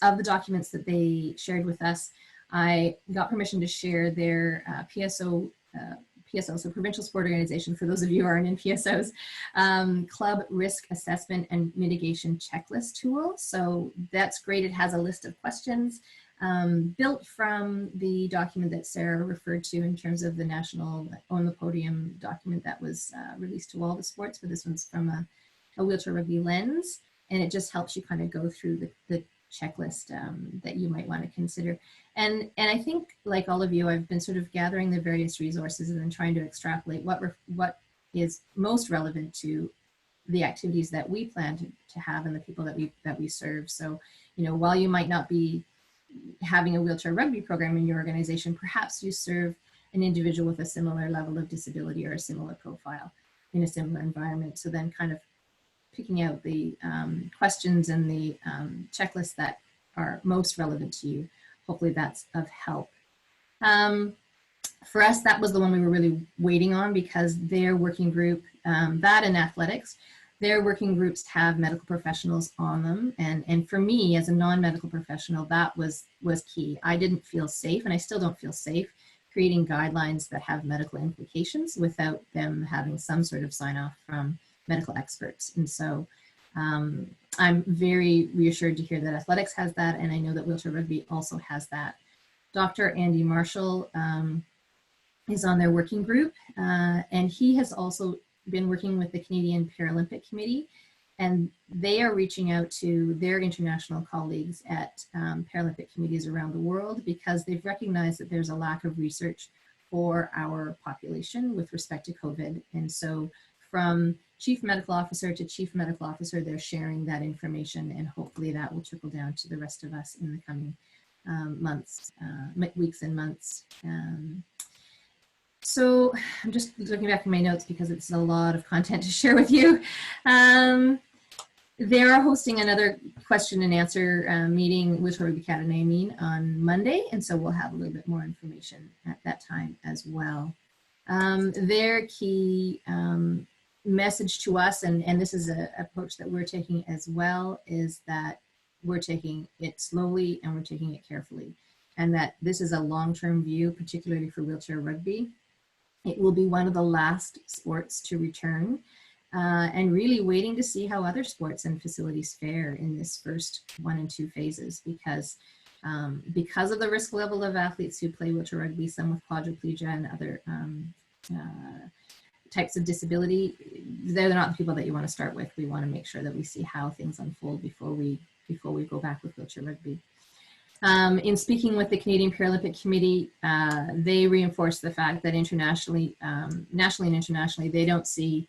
of the documents that they shared with us, I got permission to share their PSO, so Provincial Sport Organization, for those of you who aren't in PSOs, Club Risk Assessment and Mitigation Checklist tool. So that's great. It has a list of questions built from the document that Sarah referred to in terms of the national On the Podium document that was released to all the sports, but this one's from a wheelchair rugby lens. And it just helps you kind of go through the checklist that you might want to consider. And I think, like all of you, I've been sort of gathering the various resources and then trying to extrapolate what is most relevant to the activities that we plan to have and the people that we serve. So, you know, while you might not be having a wheelchair rugby program in your organization, perhaps you serve an individual with a similar level of disability or a similar profile in a similar environment. So then kind of picking out the questions and the checklists that are most relevant to you. Hopefully that's of help. For us, that was the one we were really waiting on because their working group, that and athletics, their working groups have medical professionals on them. And for me, as a non-medical professional, that was key. I didn't feel safe, and I still don't feel safe, creating guidelines that have medical implications without them having some sort of sign-off from medical experts. And so I'm very reassured to hear that athletics has that, and I know that wheelchair rugby also has that. Dr. Andy Marshall is on their working group, and he has also been working with the Canadian Paralympic Committee, and they are reaching out to their international colleagues at Paralympic committees around the world because they've recognized that there's a lack of research for our population with respect to COVID. And so from chief medical officer to chief medical officer, they're sharing that information, and hopefully that will trickle down to the rest of us in the coming weeks and months. So I'm just looking back at my notes because it's a lot of content to share with you. They are hosting another question and answer meeting with Rugby Canada, on Monday, and so we'll have a little bit more information at that time as well. Their key message to us, and this is an approach that we're taking as well, is that we're taking it slowly and we're taking it carefully, and that this is a long-term view, particularly for wheelchair rugby. It will be one of the last sports to return, and really waiting to see how other sports and facilities fare in this first 1 and 2 phases, because Because of the risk level of athletes who play wheelchair rugby, some with quadriplegia and other types of disability, they're not the people that you want to start with. We want to make sure that we see how things unfold before we go back with wheelchair rugby. In speaking with the Canadian Paralympic Committee, they reinforce the fact that internationally, nationally and internationally, they don't see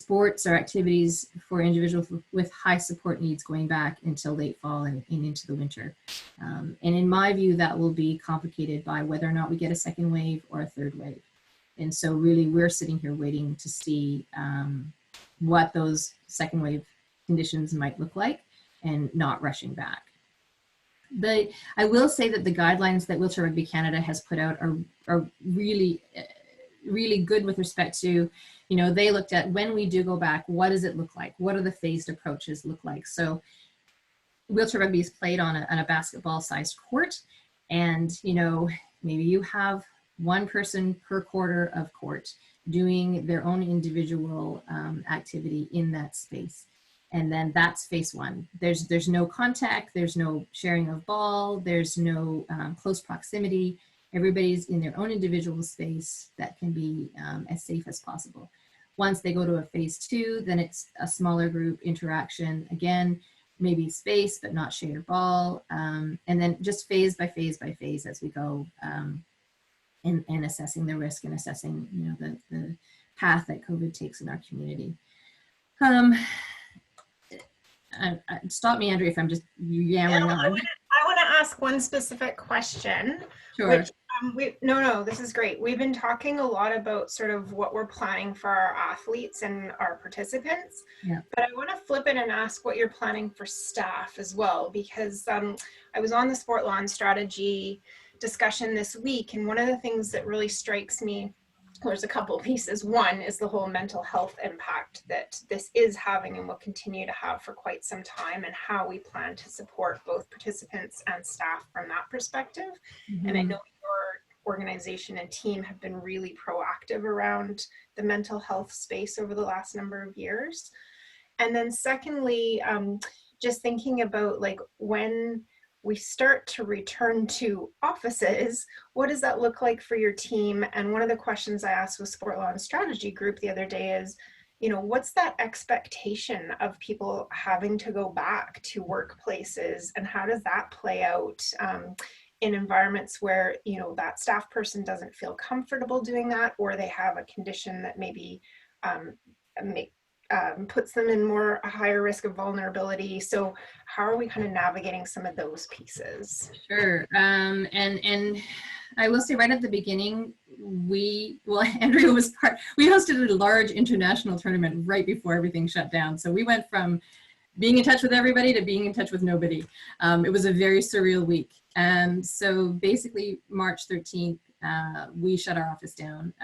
sports or activities for individuals with high support needs going back until late fall and into the winter. And in my view, that will be complicated by whether or not we get a second wave or a third wave. And so really we're sitting here waiting to see what those second wave conditions might look like and not rushing back. I will say that the guidelines that Wheelchair Rugby Canada has put out are really, really good with respect to, you know, they looked at when we do go back, what does it look like? What do the phased approaches look like? So wheelchair rugby is played on a basketball-sized court, and, you know, maybe you have one person per quarter of court doing their own individual activity in that space. And then that's phase one. There's no contact, there's no sharing of ball, there's no close proximity. Everybody's in their own individual space that can be as safe as possible. Once they go to a phase two, then it's a smaller group interaction. Again, maybe space, but not shared ball. And then just phase by phase by phase as we go, and assessing the risk and assessing, you know, the path that COVID takes in our community. Stop me, Andrea, if I'm just yammering on. I want to ask one specific question. Sure. Which, no, this is great. We've been talking a lot about sort of what we're planning for our athletes and our participants, yeah. But I want to flip it and ask what you're planning for staff as well, because I was on the sport law and strategy discussion this week, and one of the things that really strikes me, there's a couple of pieces. One is the whole mental health impact that this is having and will continue to have for quite some time, and how we plan to support both participants and staff from that perspective. Mm-hmm. And I know your organization and team have been really proactive around the mental health space over the last number of years. And then secondly, just thinking about like when we start to return to offices, what does that look like for your team? And one of the questions I asked with Sport Law and Strategy Group the other day is, you know, what's that expectation of people having to go back to workplaces, and how does that play out in environments where, you know, that staff person doesn't feel comfortable doing that, or they have a condition that maybe puts them in a higher risk of vulnerability. So how are we kind of navigating some of those pieces? Sure. And I will say right at the beginning, Andrea was we hosted a large international tournament right before everything shut down. So we went from being in touch with everybody to being in touch with nobody. It was a very surreal week. So basically March 13th, we shut our office down.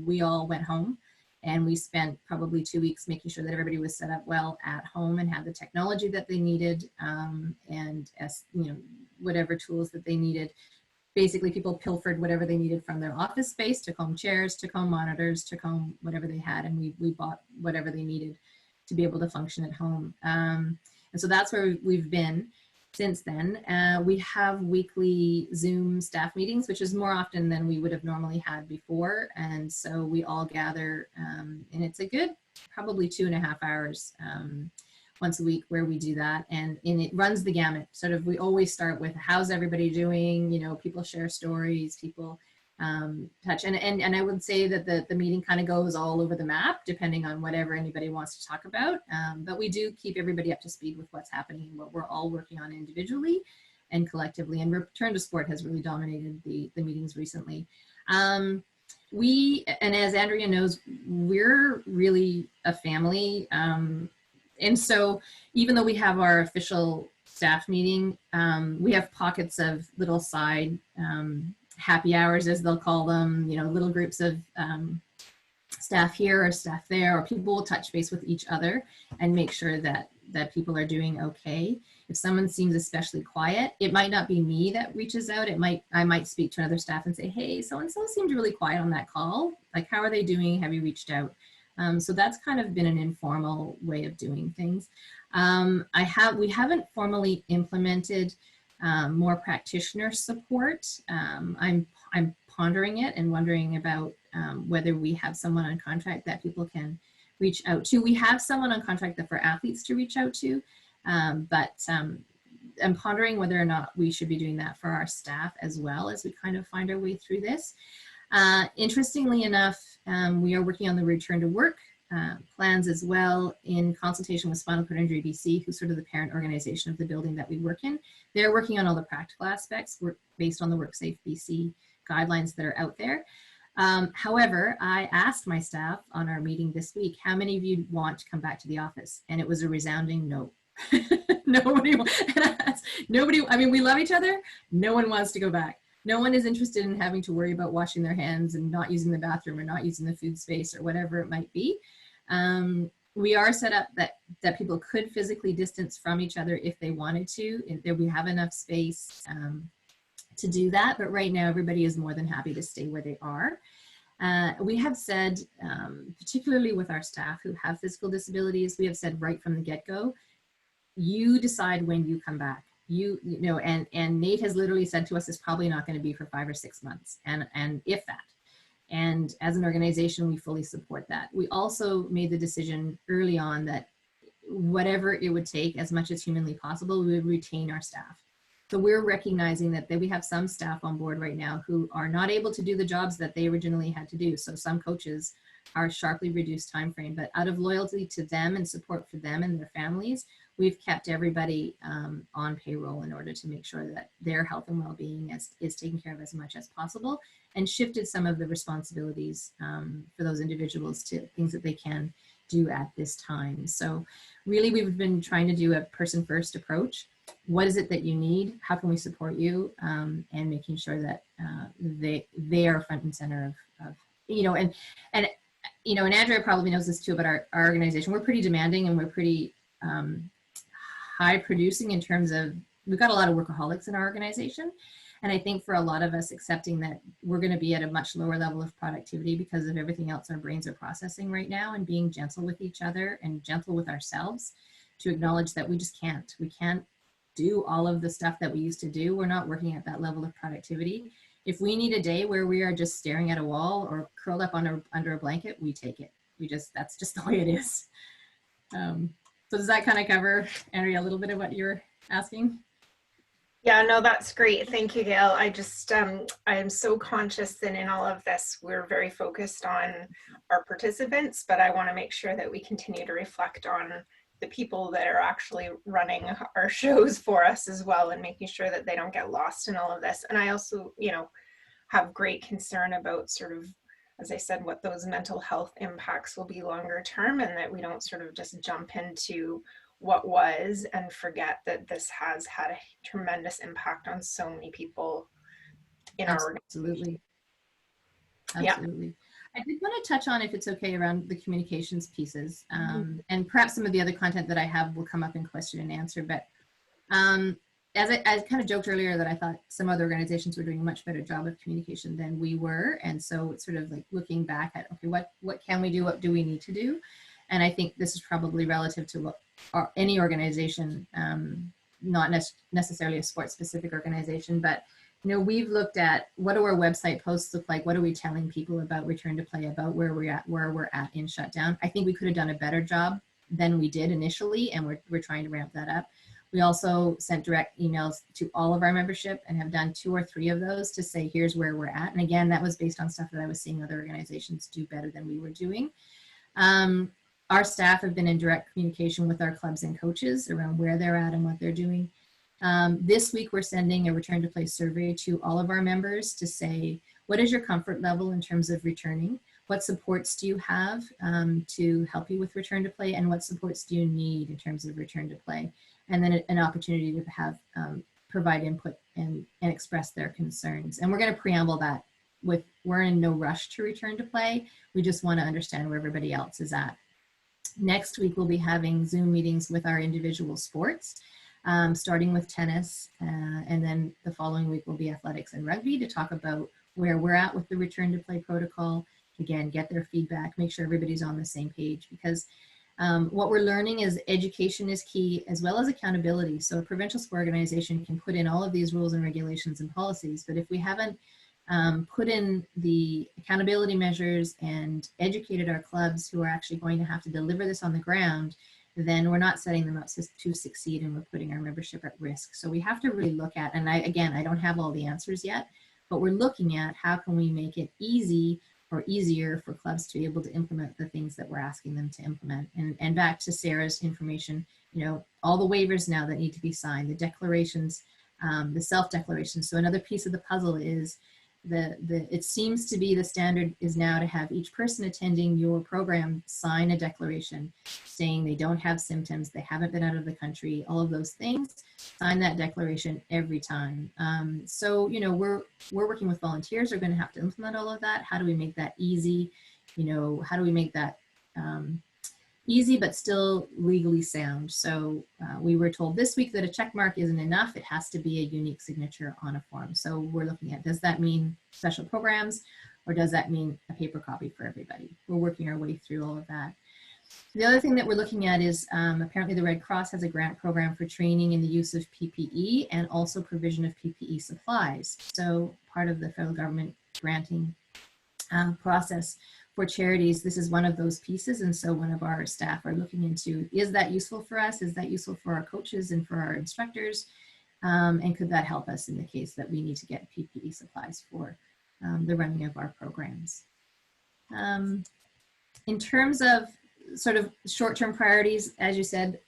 We all went home. And we spent probably 2 weeks making sure that everybody was set up well at home and had the technology that they needed, and as you know, whatever tools that they needed. Basically, people pilfered whatever they needed from their office space, took home chairs, took home monitors, took home whatever they had, and we bought whatever they needed to be able to function at home. And so that's where we've been since then. We have weekly Zoom staff meetings, which is more often than we would have normally had before. And so we all gather, and it's a good probably 2.5 hours once a week where we do that. And it runs the gamut. Sort of, we always start with how's everybody doing? You know, people share stories, people touch. And I would say that the meeting kind of goes all over the map, depending on whatever anybody wants to talk about. But we do keep everybody up to speed with what's happening and what we're all working on individually and collectively. And Return to Sport has really dominated the meetings recently. And as Andrea knows, we're really a family. And so even though we have our official staff meeting, we have pockets of little side happy hours, as they'll call them, you know, little groups of staff here or staff there, or people will touch base with each other and make sure that people are doing okay. If someone seems especially quiet, it might not be me that reaches out. I might speak to another staff and say, hey, so-and-so seemed really quiet on that call. Like, how are they doing? Have you reached out? So that's kind of been an informal way of doing things. We haven't formally implemented more practitioner support. I'm pondering it and wondering about whether we have someone on contract that people can reach out to. We have someone on contract that for athletes to reach out to, but I'm pondering whether or not we should be doing that for our staff as well as we kind of find our way through this. Interestingly enough, we are working on the return to work plans as well in consultation with Spinal Cord Injury BC, who's sort of the parent organization of the building that we work in. They're working on all the practical aspects based on the WorkSafe BC guidelines that are out there. However, I asked my staff on our meeting this week, how many of you want to come back to the office? And it was a resounding no. Nobody, I mean, we love each other. No one wants to go back. No one is interested in having to worry about washing their hands and not using the bathroom or not using the food space or whatever it might be. We are set up that people could physically distance from each other if they wanted to, if we have enough space to do that. But right now, everybody is more than happy to stay where they are. We have said, particularly with our staff who have physical disabilities, we have said right from the get-go, you decide when you come back. You know, and Nate has literally said to us, it's probably not going to be for 5 or 6 months, and if that. And as an organization, we fully support that. We also made the decision early on that whatever it would take, as much as humanly possible, we would retain our staff. So we're recognizing that we have some staff on board right now who are not able to do the jobs that they originally had to do. So some coaches are sharply reduced time frame, but out of loyalty to them and support for them and their families, we've kept everybody on payroll in order to make sure that their health and well-being is taken care of as much as possible, and shifted some of the responsibilities for those individuals to things that they can do at this time. So really, we've been trying to do a person-first approach. What is it that you need? How can we support you? And making sure that they are front and center of you know, and you know, and Andrea probably knows this too about our organization. We're pretty demanding and we're pretty high producing in terms of, we've got a lot of workaholics in our organization. And I think for a lot of us, accepting that we're going to be at a much lower level of productivity because of everything else our brains are processing right now, and being gentle with each other and gentle with ourselves to acknowledge that we can't do all of the stuff that we used to do. We're not working at that level of productivity. If we need a day where we are just staring at a wall or curled up under a blanket, we take it. That's just the way it is. So does that kind of cover, Andrea, a little bit of what you're asking? Yeah, no, that's great. Thank you, Gail. I just, I am so conscious that in all of this, we're very focused on our participants, but I want to make sure that we continue to reflect on the people that are actually running our shows for us as well, and making sure that they don't get lost in all of this. And I also, you know, have great concern about sort of, as I said, what those mental health impacts will be longer term, and that we don't sort of just jump into what was and forget that this has had a tremendous impact on so many people in our organization. Absolutely. Yeah. I did want to touch on, if it's okay, around the communications pieces, and perhaps some of the other content that I have will come up in question and answer. But as I kind of joked earlier that I thought some other organizations were doing a much better job of communication than we were. And so it's sort of like looking back at, okay, what can we do? What do we need to do? And I think this is probably relative to what any organization, not necessarily a sports specific organization, but you know, we've looked at what do our website posts look like? What are we telling people about return to play, about where we're at in shutdown? I think we could have done a better job than we did initially, and we're trying to ramp that up. We also sent direct emails to all of our membership and have done 2 or 3 of those to say, here's where we're at. And again, that was based on stuff that I was seeing other organizations do better than we were doing. Our staff have been in direct communication with our clubs and coaches around where they're at and what they're doing. This week, we're sending a return to play survey to all of our members to say, what is your comfort level in terms of returning? What supports do you have to help you with return to play? And what supports do you need in terms of return to play? And then an opportunity to have provide input and express their concerns. And we're going to preamble that with, we're in no rush to return to play. We just want to understand where everybody else is at. Next week, we'll be having Zoom meetings with our individual sports, starting with tennis, and then the following week will be athletics and rugby to talk about where we're at with the return to play protocol. Again, get their feedback, make sure everybody's on the same page, because What we're learning is education is key, as well as accountability. So a provincial sport organization can put in all of these rules and regulations and policies, but if we haven't put in the accountability measures and educated our clubs who are actually going to have to deliver this on the ground, then we're not setting them up to succeed, and we're putting our membership at risk. So we have to really look at, and I don't have all the answers yet, but we're looking at how can we make it easy or easier for clubs to be able to implement the things that we're asking them to implement. And back to Sarah's information, you know, all the waivers now that need to be signed, the declarations, the self-declarations. So another piece of the puzzle is it seems to be the standard is now to have each person attending your program sign a declaration saying they don't have symptoms, they haven't been out of the country, all of those things, sign that declaration every time. So, you know, we're working with volunteers who are going to have to implement all of that. How do we make that easy? You know, how do we make that easy but still legally sound? So we were told this week that a check mark isn't enough. It has to be a unique signature on a form. So we're looking at, does that mean special programs, or does that mean a paper copy for everybody? We're working our way through all of that. The other thing that we're looking at is apparently the Red Cross has a grant program for training in the use of PPE and also provision of PPE supplies. So part of the federal government granting process for charities, this is one of those pieces. And so one of our staff are looking into, is that useful for us? Is that useful for our coaches and for our instructors? And could that help us in the case that we need to get PPE supplies for the running of our programs? In terms of sort of short-term priorities, as you said,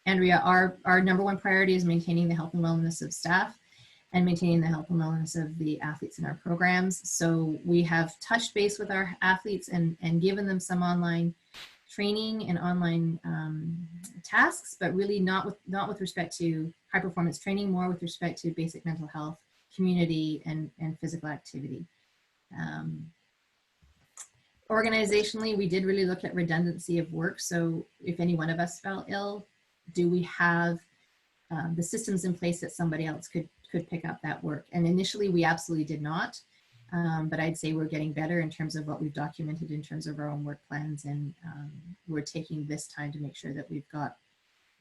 Andrea, our number one priority is maintaining the health and wellness of staff and maintaining the health and wellness of the athletes in our programs. So we have touched base with our athletes and given them some online training and online tasks, but really not with respect to high performance training, more with respect to basic mental health, community, and physical activity. Organizationally, we did really look at redundancy of work. So if any one of us fell ill, do we have the systems in place that somebody else could pick up that work? And initially we absolutely did not, but I'd say we're getting better in terms of what we've documented in terms of our own work plans, and we're taking this time to make sure that we've got,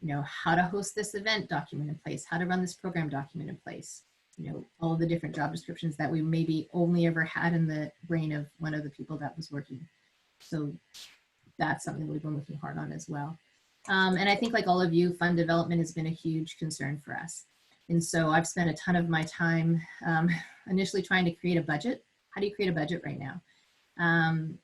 you know, how to host this event document in place, how to run this program document in place, you know, all of the different job descriptions that we maybe only ever had in the brain of one of the people that was working. So that's something we've been working hard on as well. And I think, like all of you, fund development has been a huge concern for us. And so I've spent a ton of my time initially trying to create a budget. How do you create a budget right now?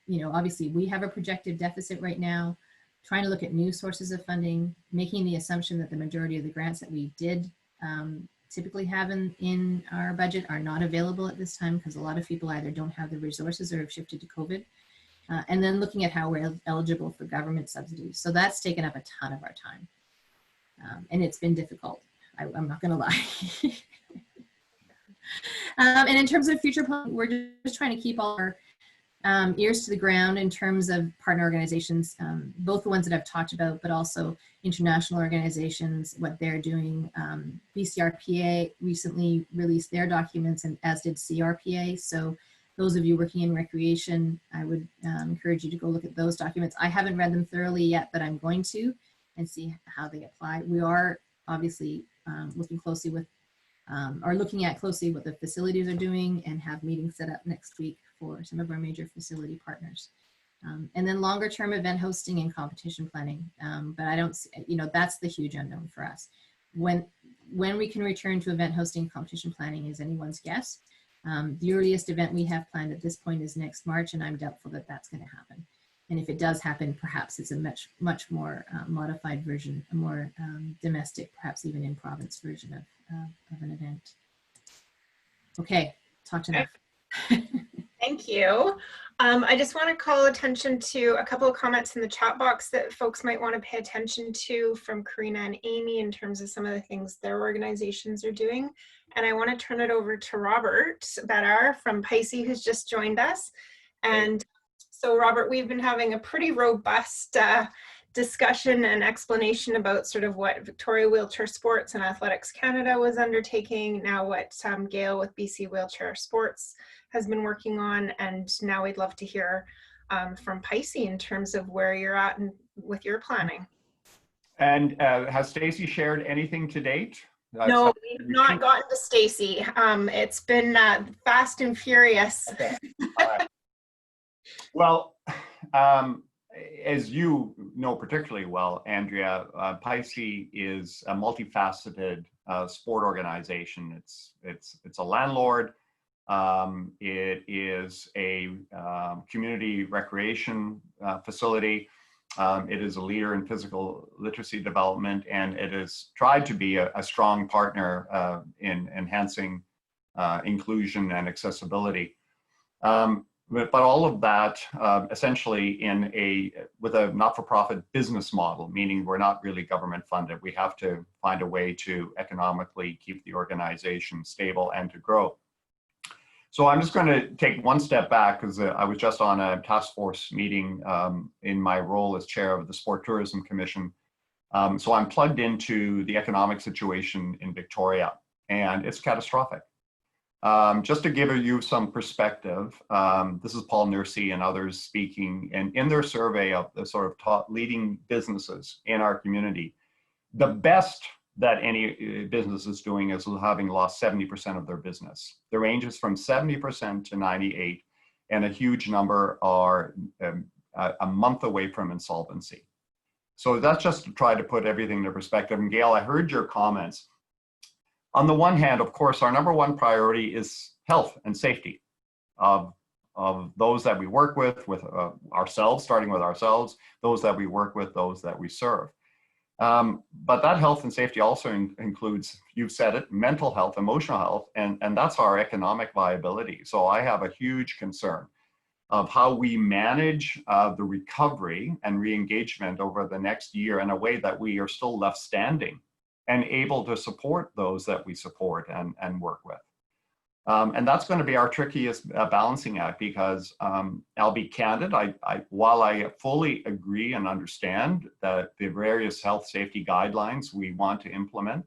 You know, obviously we have a projected deficit right now, trying to look at new sources of funding, making the assumption that the majority of the grants that we did typically have in our budget are not available at this time because a lot of people either don't have the resources or have shifted to COVID. And then looking at how we're eligible for government subsidies. So that's taken up a ton of our time. And it's been difficult, I'm not gonna lie. And in terms of future plans, we're just trying to keep all our ears to the ground in terms of partner organizations, both the ones that I've talked about, but also international organizations, what they're doing. BCRPA recently released their documents, and as did CRPA. So those of you working in recreation, I would encourage you to go look at those documents. I haven't read them thoroughly yet, but I'm going to, and see how they apply. We are obviously looking closely with, looking at closely what the facilities are doing, and have meetings set up next week for some of our major facility partners. And then longer term event hosting and competition planning. But I don't, you know, that's the huge unknown for us. When we can return to event hosting and competition planning is anyone's guess. The earliest event we have planned at this point is next March, and I'm doubtful that that's going to happen. And if it does happen, perhaps it's a much more modified version, a more domestic, perhaps even in province version of an event. Okay, talked enough. Thank you. I just want to call attention to a couple of comments in the chat box that folks might want to pay attention to from Karina and Amy in terms of some of the things their organizations are doing. And I want to turn it over to Robert Bedar from Pisces, who's just joined us. And so Robert, we've been having a pretty robust discussion and explanation about sort of what Victoria Wheelchair Sports and Athletics Canada was undertaking, now what Gail with BC Wheelchair Sports has been working on, and now we'd love to hear from Pisces in terms of where you're at and with your planning. And has Stacy shared anything to date? No, we've not gotten to Stacy. It's been fast and furious. Okay. All right. Well, as you know particularly well, Andrea, PICE is a multifaceted sport organization. It's a landlord. It is a community recreation facility. It is a leader in physical literacy development, and it has tried to be a strong partner in enhancing inclusion and accessibility. But all of that essentially with a not-for-profit business model, meaning we're not really government funded. We have to find a way to economically keep the organization stable and to grow. So I'm just going to take one step back because I was just on a task force meeting in my role as chair of the Sport Tourism Commission. So I'm plugged into the economic situation in Victoria, and it's catastrophic. Just to give you some perspective, this is Paul Nursey and others speaking, and in their survey of the sort of top leading businesses in our community, the best that any business is doing is having lost 70% of their business. The range is from 70% to 98%, and a huge number are a month away from insolvency. So that's just to try to put everything into perspective. And Gail, I heard your comments. On the one hand, of course, our number one priority is health and safety of those that we work with ourselves, starting with ourselves, those that we work with, those that we serve. But that health and safety also includes, you've said it, mental health, emotional health, and that's our economic viability. So I have a huge concern of how we manage the recovery and re-engagement over the next year in a way that we are still left standing and able to support those that we support and work with. And that's going to be our trickiest balancing act because I'll be candid, while I fully agree and understand that the various health safety guidelines we want to implement,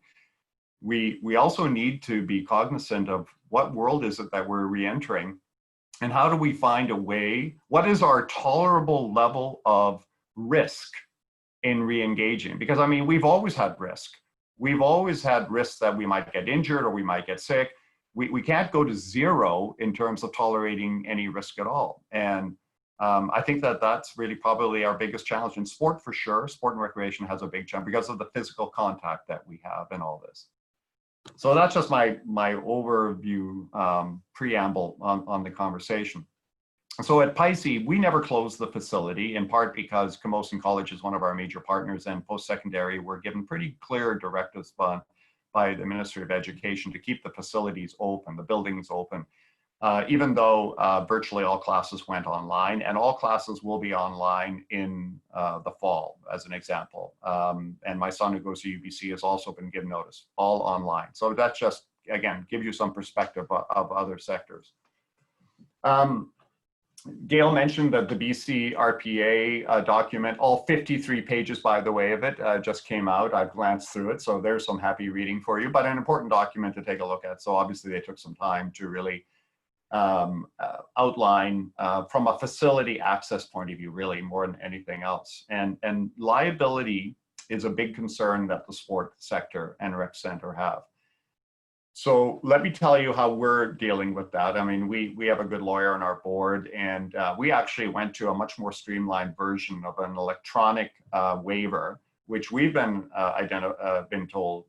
we also need to be cognizant of what world is it that we're re-entering and how do we find a way, what is our tolerable level of risk in re-engaging? Because I mean, we've always had risk. We've always had risks that we might get injured or we might get sick. We can't go to zero in terms of tolerating any risk at all. And I think that that's really probably our biggest challenge in sport for sure. Sport and recreation has a big challenge because of the physical contact that we have in all this. So that's just my overview preamble on the conversation. So at PICE, we never closed the facility, in part because Camosun College is one of our major partners, and post-secondary were given pretty clear directives by the Ministry of Education to keep the facilities open, the buildings open, even though virtually all classes went online, and all classes will be online in the fall, as an example. And my son who goes to UBC has also been given notice, all online. So that's just, again, give you some perspective of other sectors. Gail mentioned that the BC RPA document, all 53 pages, by the way, of it just came out. I've glanced through it, so there's some happy reading for you, but an important document to take a look at. So obviously they took some time to really outline from a facility access point of view, really more than anything else. And liability is a big concern that the sport sector and rec center have. So let me tell you how we're dealing with that. I mean, we have a good lawyer on our board, and we actually went to a much more streamlined version of an electronic waiver, which we've been told,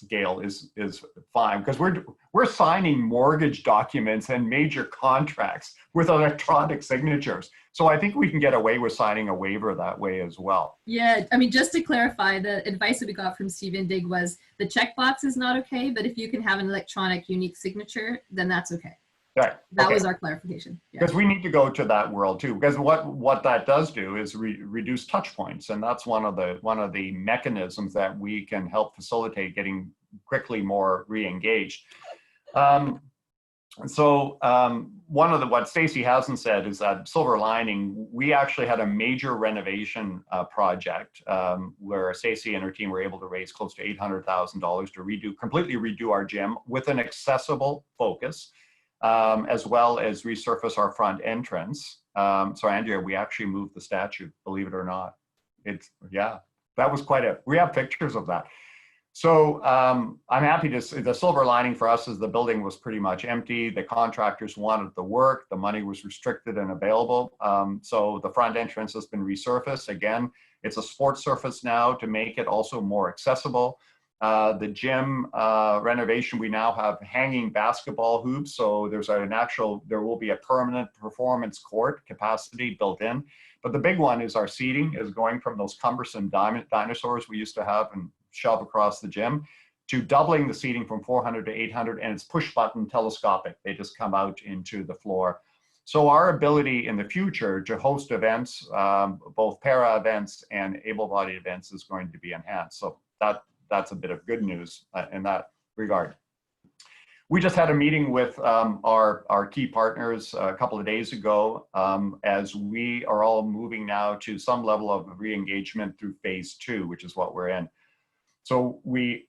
Gail, is fine because we're signing mortgage documents and major contracts with electronic signatures. So I think we can get away with signing a waiver that way as well. Yeah, I mean, just to clarify, the advice that we got from Stephen Digg was the checkbox is not okay, but if you can have an electronic unique signature, then that's okay. Right. That was our clarification. Because we need to go to that world too. Because what that does do is reduce touch points, and that's one of the mechanisms that we can help facilitate getting quickly more re-engaged. What Stacy hasn't said is that silver lining, we actually had a major renovation project where Stacy and her team were able to raise close to $800,000 to completely redo our gym with an accessible focus, as well as resurface our front entrance. So Andrea, we actually moved the statue, believe it or not. yeah, that was we have pictures of that. So I'm happy to see the silver lining for us is the building was pretty much empty. The contractors wanted the work. The money was restricted and available. So the front entrance has been resurfaced. Again, it's a sports surface now to make it also more accessible. The gym renovation, we now have hanging basketball hoops. So there will be a permanent performance court capacity built in. But the big one is our seating is going from those cumbersome dinosaurs we used to have and shove across the gym to doubling the seating from 400 to 800, and it's push button telescopic. They just come out into the floor. So our ability in the future to host events, both para events and able-bodied events, is going to be enhanced. So that's a bit of good news in that regard. We just had a meeting with our key partners a couple of days ago, as we are all moving now to some level of re-engagement through phase 2, which is what we're in. So we,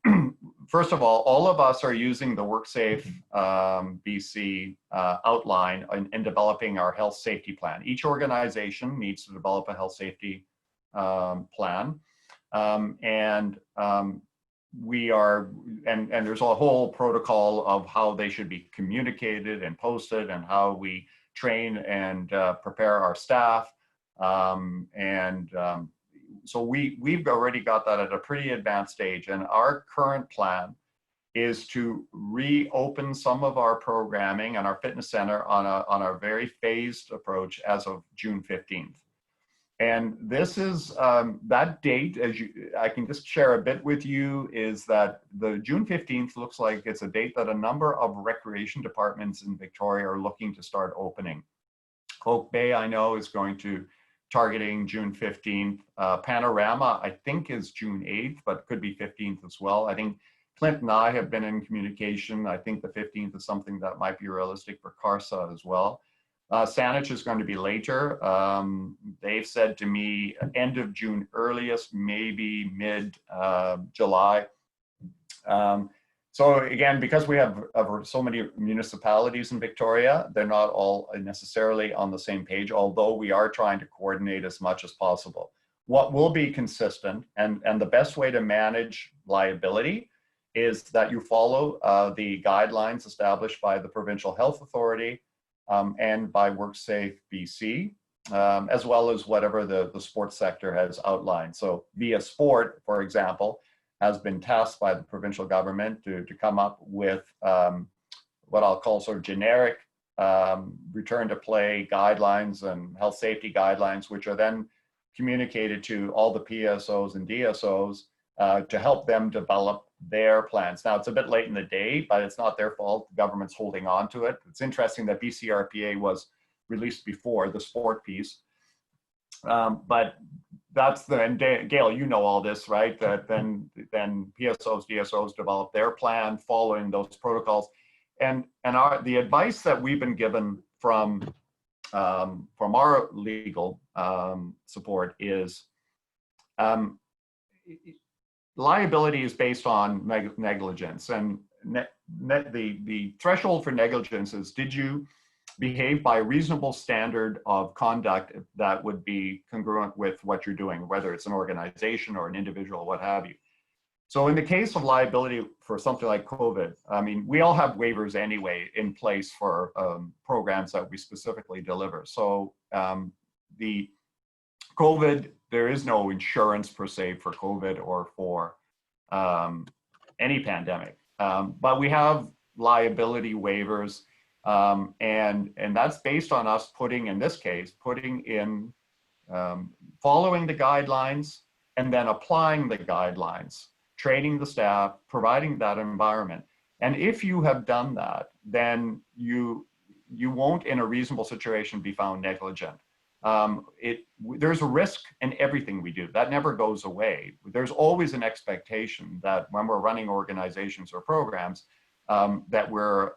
first of all of us are using the WorkSafe BC outline in developing our health safety plan. Each organization needs to develop a health safety plan. We are, and there's a whole protocol of how they should be communicated and posted and how we train and prepare our staff. So we've already got that at a pretty advanced stage, and our current plan is to reopen some of our programming and our fitness center on a very phased approach as of June 15th. And this is that date, I can just share a bit with you, is that the June 15th looks like it's a date that a number of recreation departments in Victoria are looking to start opening. Oak Bay, I know, is going to targeting June 15th. Panorama, I think, is June 8th, but could be 15th as well. I think Clint and I have been in communication. I think the 15th is something that might be realistic for CARSA as well. Saanich is going to be later. They've said to me end of June earliest, maybe mid-July. So again, because we have so many municipalities in Victoria, they're not all necessarily on the same page, although we are trying to coordinate as much as possible. What will be consistent, and the best way to manage liability is that you follow the guidelines established by the Provincial Health Authority and by WorkSafe BC, as well as whatever the sports sector has outlined. So Via Sport, for example, has been tasked by the provincial government to come up with what I'll call sort of generic return to play guidelines and health safety guidelines, which are then communicated to all the PSOs and DSOs to help them develop their plans. Now, it's a bit late in the day, but it's not their fault. The government's holding on to it. It's interesting that BCRPA was released before the sport piece. But that's and Gail, you know all this, right? That then PSOs, DSOs develop their plan following those protocols. And the advice that we've been given from our legal support is liability is based on negligence, and the threshold for negligence is, did you behave by a reasonable standard of conduct that would be congruent with what you're doing, whether it's an organization or an individual, what have you. So in the case of liability for something like COVID, I mean, we all have waivers anyway in place for programs that we specifically deliver. So the COVID, there is no insurance per se for COVID or for any pandemic, but we have liability waivers. And that's based on us putting in following the guidelines and then applying the guidelines, training the staff, providing that environment. And if you have done that, then you won't in a reasonable situation be found negligent. There's a risk in everything we do. That never goes away. There's always an expectation that when we're running organizations or programs, that we're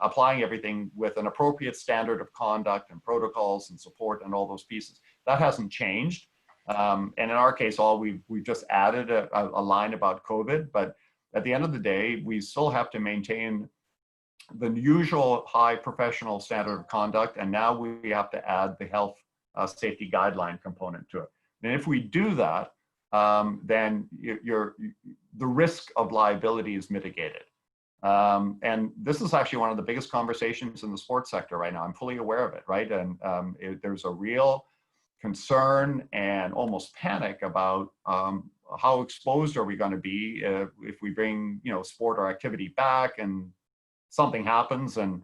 applying everything with an appropriate standard of conduct and protocols and support and all those pieces. That hasn't changed. And in our case, we've just added a line about COVID, but at the end of the day, we still have to maintain the usual high professional standard of conduct. And now we have to add the health safety guideline component to it. And if we do that, then the risk of liability is mitigated. And this is actually one of the biggest conversations in the sports sector right now. I'm fully aware of it, right? And there's a real concern and almost panic about how exposed are we going to be if we bring, sport or activity back and something happens. And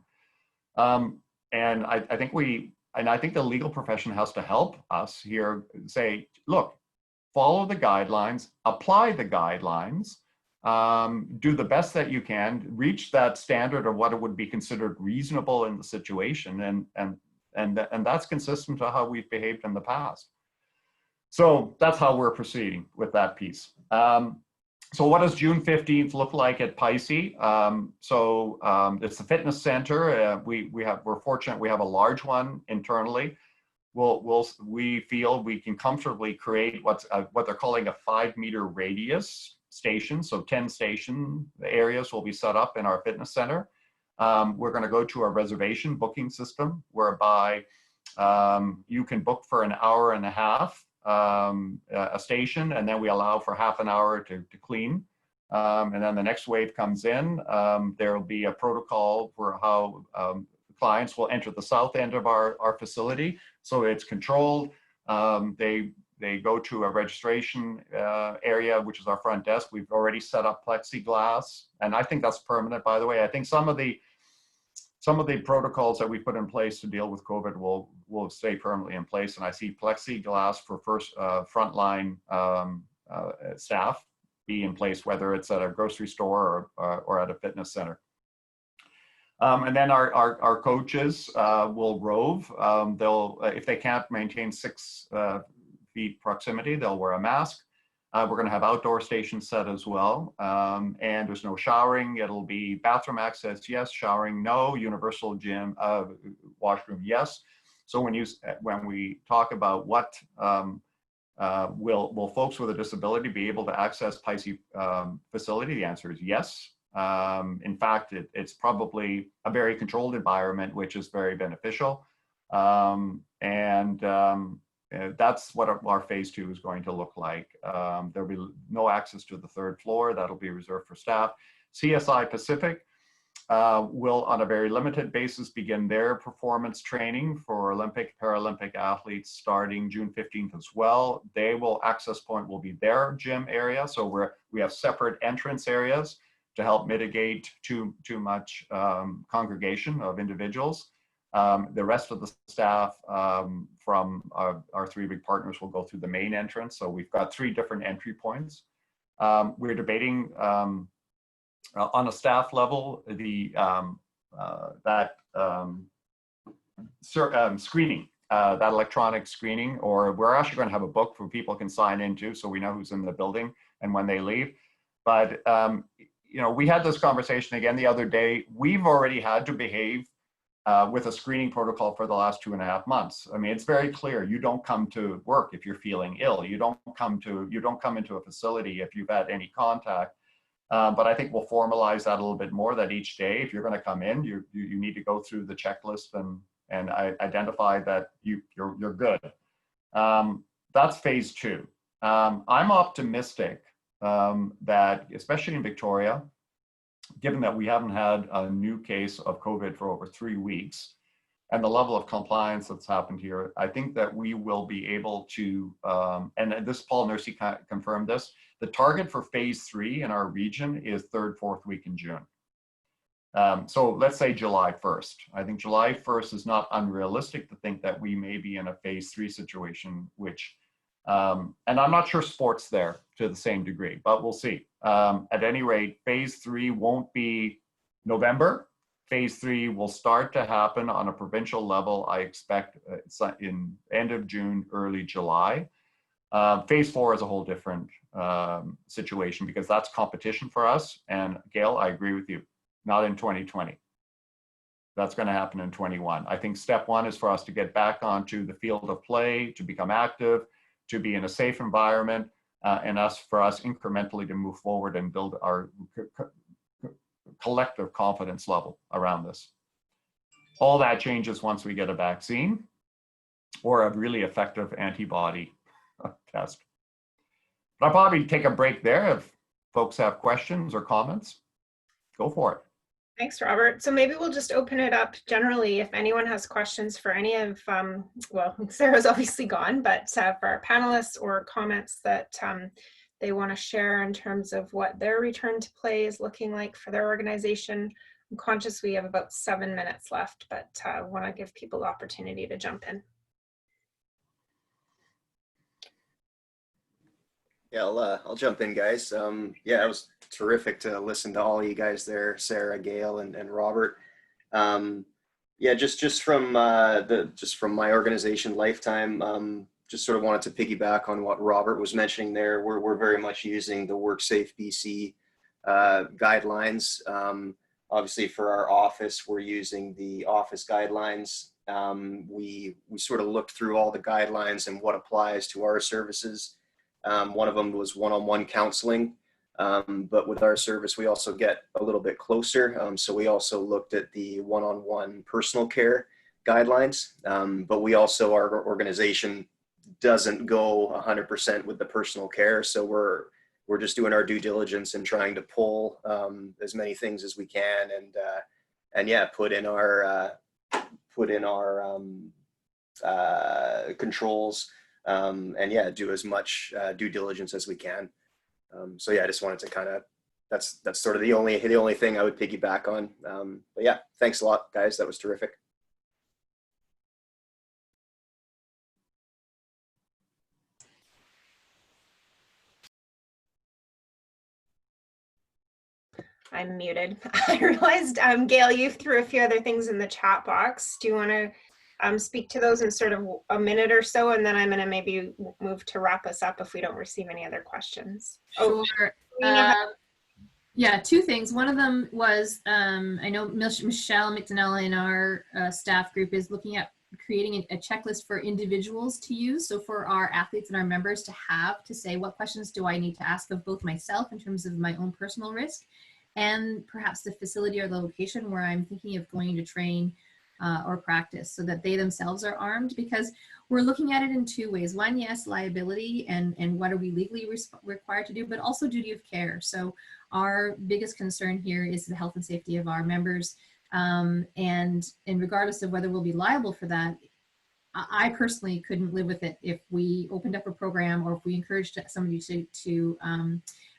I think the legal profession has to help us here say, look, follow the guidelines, apply the guidelines, do the best that you can, reach that standard of what it would be considered reasonable in the situation, and that's consistent to how we've behaved in the past. So that's how we're proceeding with that piece. So what does June 15th look like at Pisces? It's the fitness center. We're fortunate we have a large one internally. We feel we can comfortably create what they're calling a 5-meter radius station. So 10 station areas will be set up in our fitness center. We're going to go to a reservation booking system whereby you can book for an hour and a half a station, and then we allow for half an hour to clean. And then the next wave comes in. There will be a protocol for how clients will enter the south end of our facility. So it's controlled. They go to a registration area, which is our front desk. We've already set up plexiglass, and I think that's permanent, by the way. I think some of the protocols that we put in place to deal with COVID will stay permanently in place. And I see plexiglass for frontline staff be in place, whether it's at a grocery store or at a fitness center. And then our coaches will rove. If they can't maintain 6 feet proximity, they'll wear a mask. We're going to have outdoor stations set as well. And there's no showering. It'll be bathroom access, yes. Showering, no. Universal gym, washroom, yes. So when we talk about what will folks with a disability be able to access Pisces facility, the answer is yes. In fact, it's probably a very controlled environment, which is very beneficial. That's what our phase 2 is going to look like. There'll be no access to the 3rd floor. That'll be reserved for staff. CSI Pacific will, on a very limited basis, begin their performance training for Olympic, Paralympic athletes starting June 15th as well. Access point will be their gym area. So we have separate entrance areas to help mitigate too much congregation of individuals. The rest of the staff from our 3 big partners will go through the main entrance. So we've got 3 different entry points. We're debating on a staff level screening, that electronic screening, or we're actually going to have a book for people can sign into so we know who's in the building and when they leave. But we had this conversation again the other day. We've already had to behave with a screening protocol for the last 2.5 months. I mean, it's very clear. You don't come to work if you're feeling ill. You don't come into a facility if you've had any contact. But I think we'll formalize that a little bit more, that each day, if you're going to come in, you need to go through the checklist and identify that you're good. That's phase 2. I'm optimistic that, especially in Victoria, given that we haven't had a new case of COVID for over 3 weeks, and the level of compliance that's happened here, I think that we will be able to, and this, Paul Nursey confirmed this, the target for phase 3 in our region is 3rd, 4th week in June. So let's say July 1st. I think July 1st is not unrealistic to think that we may be in a phase 3 situation, which, and I'm not sure sports there to the same degree, but we'll see. At any rate, phase 3 won't be November. Phase 3 will start to happen on a provincial level, I expect, in end of June, early July. Phase 4 is a whole different situation because that's competition for us. And Gail, I agree with you, not in 2020. That's going to happen in 21. I think step 1 is for us to get back onto the field of play, to become active, to be in a safe environment, and for us incrementally to move forward and build our collective confidence level around this. All that changes once we get a vaccine or a really effective antibody test. But I'll probably take a break there if folks have questions or comments. Go for it. Thanks, Robert. So maybe we'll just open it up generally if anyone has questions for any of, well, Sarah's obviously gone, but for our panelists or comments that they want to share in terms of what their return to play is looking like for their organization. I'm conscious we have about 7 minutes left, but I want to give people the opportunity to jump in. Yeah, I'll jump in, guys. Yeah, it was terrific to listen to all you guys there, Sarah, Gail, and Robert. Yeah, just from my organization Lifetime, just sort of wanted to piggyback on what Robert was mentioning there. We're very much using the WorkSafe BC guidelines. Obviously, for our office, we're using the office guidelines. We sort of looked through all the guidelines and what applies to our services. One of them was one-on-one counseling, but with our service, we also get a little bit closer. So we also looked at the one-on-one personal care guidelines, but we also, our organization doesn't go 100% with the personal care. So we're just doing our due diligence and trying to pull as many things as we can, and yeah, put in our controls. And yeah, do as much due diligence as we can. So yeah, I just wanted to kind of, that's sort of the only thing I would piggyback on. But yeah, thanks a lot, guys. That was terrific. I'm muted. I realized, Gail, you threw a few other things in the chat box. Do you want to speak to those in sort of a minute or so, and then I'm going to maybe move to wrap us up if we don't receive any other questions? Sure. Yeah, two things. One of them was, I know Michelle McDonnell in our staff group is looking at creating a checklist for individuals to use. So for our athletes and our members to have to say, what questions do I need to ask of both myself in terms of my own personal risk, and perhaps the facility or the location where I'm thinking of going to train or practice, so that they themselves are armed, because we're looking at it in two ways. One, yes, liability and what are we legally required to do, but also duty of care. So our biggest concern here is the health and safety of our members. And regardless of whether we'll be liable for that, I personally couldn't live with it if we opened up a program or if we encouraged somebody to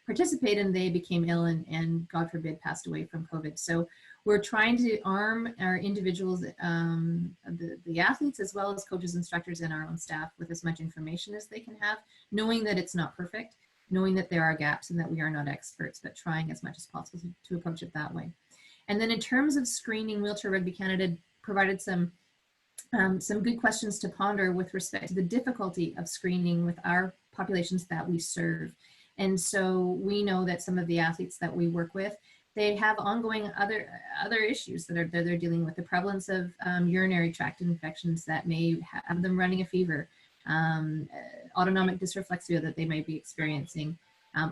participate and they became ill and God forbid passed away from COVID. So we're trying to arm our individuals, the athletes, as well as coaches, instructors, and our own staff with as much information as they can have, knowing that it's not perfect, knowing that there are gaps and that we are not experts, but trying as much as possible to approach it that way. And then in terms of screening, Wheelchair Rugby Canada provided some good questions to ponder with respect to the difficulty of screening with our populations that we serve. And so we know that some of the athletes that we work with, they have ongoing other issues that they're dealing with. The prevalence of urinary tract infections that may have them running a fever, autonomic dysreflexia that they might be experiencing,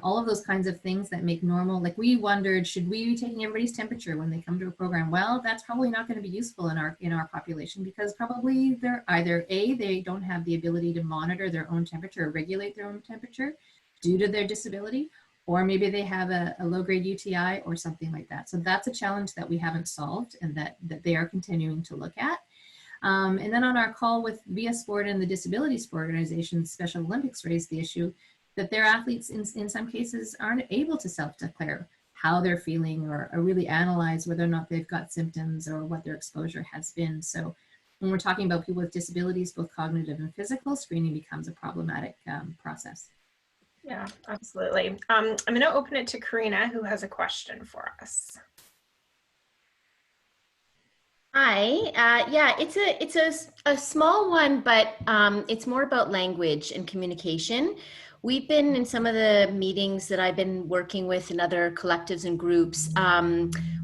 all of those kinds of things that make normal. Like, we wondered, should we be taking everybody's temperature when they come to a program? Well, that's probably not going to be useful in our population, because probably they're either they don't have the ability to monitor their own temperature or regulate their own temperature due to their disability, or maybe they have a low-grade UTI or something like that. So that's a challenge that we haven't solved and that they are continuing to look at. And then on our call with VIA Sport and the Disability Sport Organization, Special Olympics raised the issue that their athletes in some cases aren't able to self-declare how they're feeling or really analyze whether or not they've got symptoms or what their exposure has been. So when we're talking about people with disabilities, both cognitive and physical, screening becomes a problematic process. Yeah, absolutely. I'm going to open it to Karina, who has a question for us. Hi. Yeah, it's a small one, but it's more about language and communication. We've been in some of the meetings that I've been working with in other collectives and groups.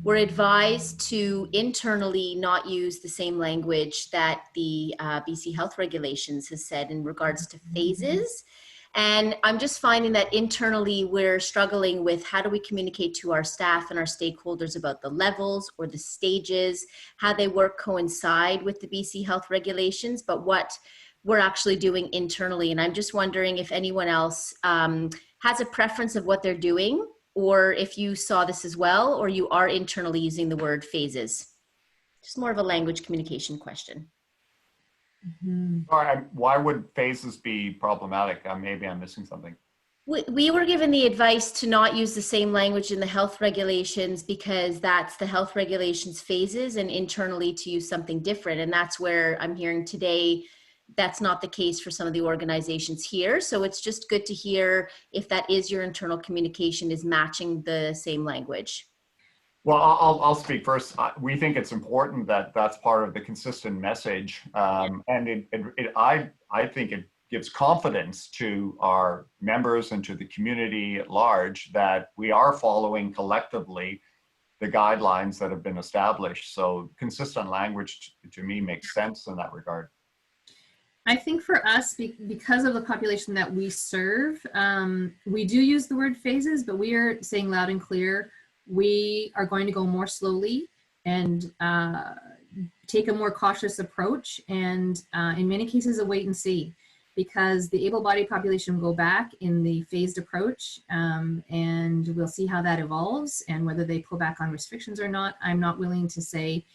We're advised to internally not use the same language that the BC Health Regulations has said in regards to phases. And I'm just finding that internally we're struggling with how do we communicate to our staff and our stakeholders about the levels or the stages, how they work coincide with the BC Health Regulations, but what we're actually doing internally. And I'm just wondering if anyone else has a preference of what they're doing, or if you saw this as well, or you are internally using the word phases. Just more of a language communication question. Sorry, why would phases be problematic? Maybe I'm missing something. We were given the advice to not use the same language in the health regulations because that's the health regulations phases, and internally to use something different. And that's where I'm hearing today that's not the case for some of the organizations here. So it's just good to hear if that is your internal communication is matching the same language. Well, I'll speak first. We think it's important that that's part of the consistent message. And I think it gives confidence to our members and to the community at large that we are following collectively the guidelines that have been established. So consistent language to me makes sense in that regard. I think for us, because of the population that we serve, we do use the word phases, but we are saying loud and clear, we are going to go more slowly and take a more cautious approach, and in many cases a wait and see, because the able-bodied population will go back in the phased approach, and we'll see how that evolves and whether they pull back on restrictions or not. I'm not willing to say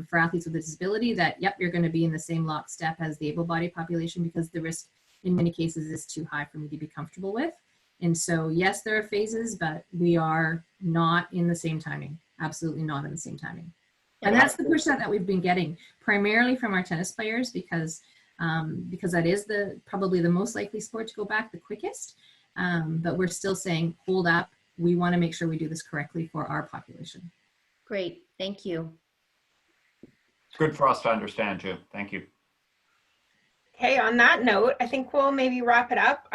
for athletes with a disability that, yep, you're going to be in the same lockstep as the able-bodied population, because the risk in many cases is too high for me to be comfortable with. And so, yes, there are phases, but we are not in the same timing. Absolutely not in the same timing. And that's the pushback that we've been getting primarily from our tennis players, because that is probably the most likely sport to go back the quickest. But we're still saying, hold up, we want to make sure we do this correctly for our population. Great, thank you. It's good for us to understand too. Thank you. Okay, on that note, I think we'll maybe wrap it up.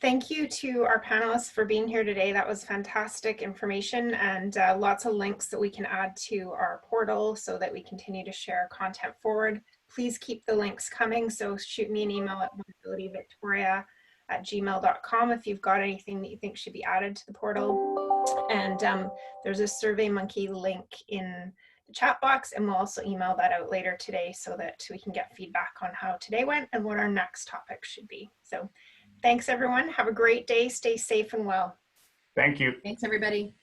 Thank you to our panelists for being here today. That was fantastic information, and lots of links that we can add to our portal so that we continue to share content forward. Please keep the links coming, so shoot me an email at oneabilityvictoria@gmail.com if you've got anything that you think should be added to the portal. And there's a SurveyMonkey link in the chat box, and we'll also email that out later today so that we can get feedback on how today went and what our next topic should be. So thanks everyone. Have a great day. Stay safe and well. Thank you. Thanks everybody.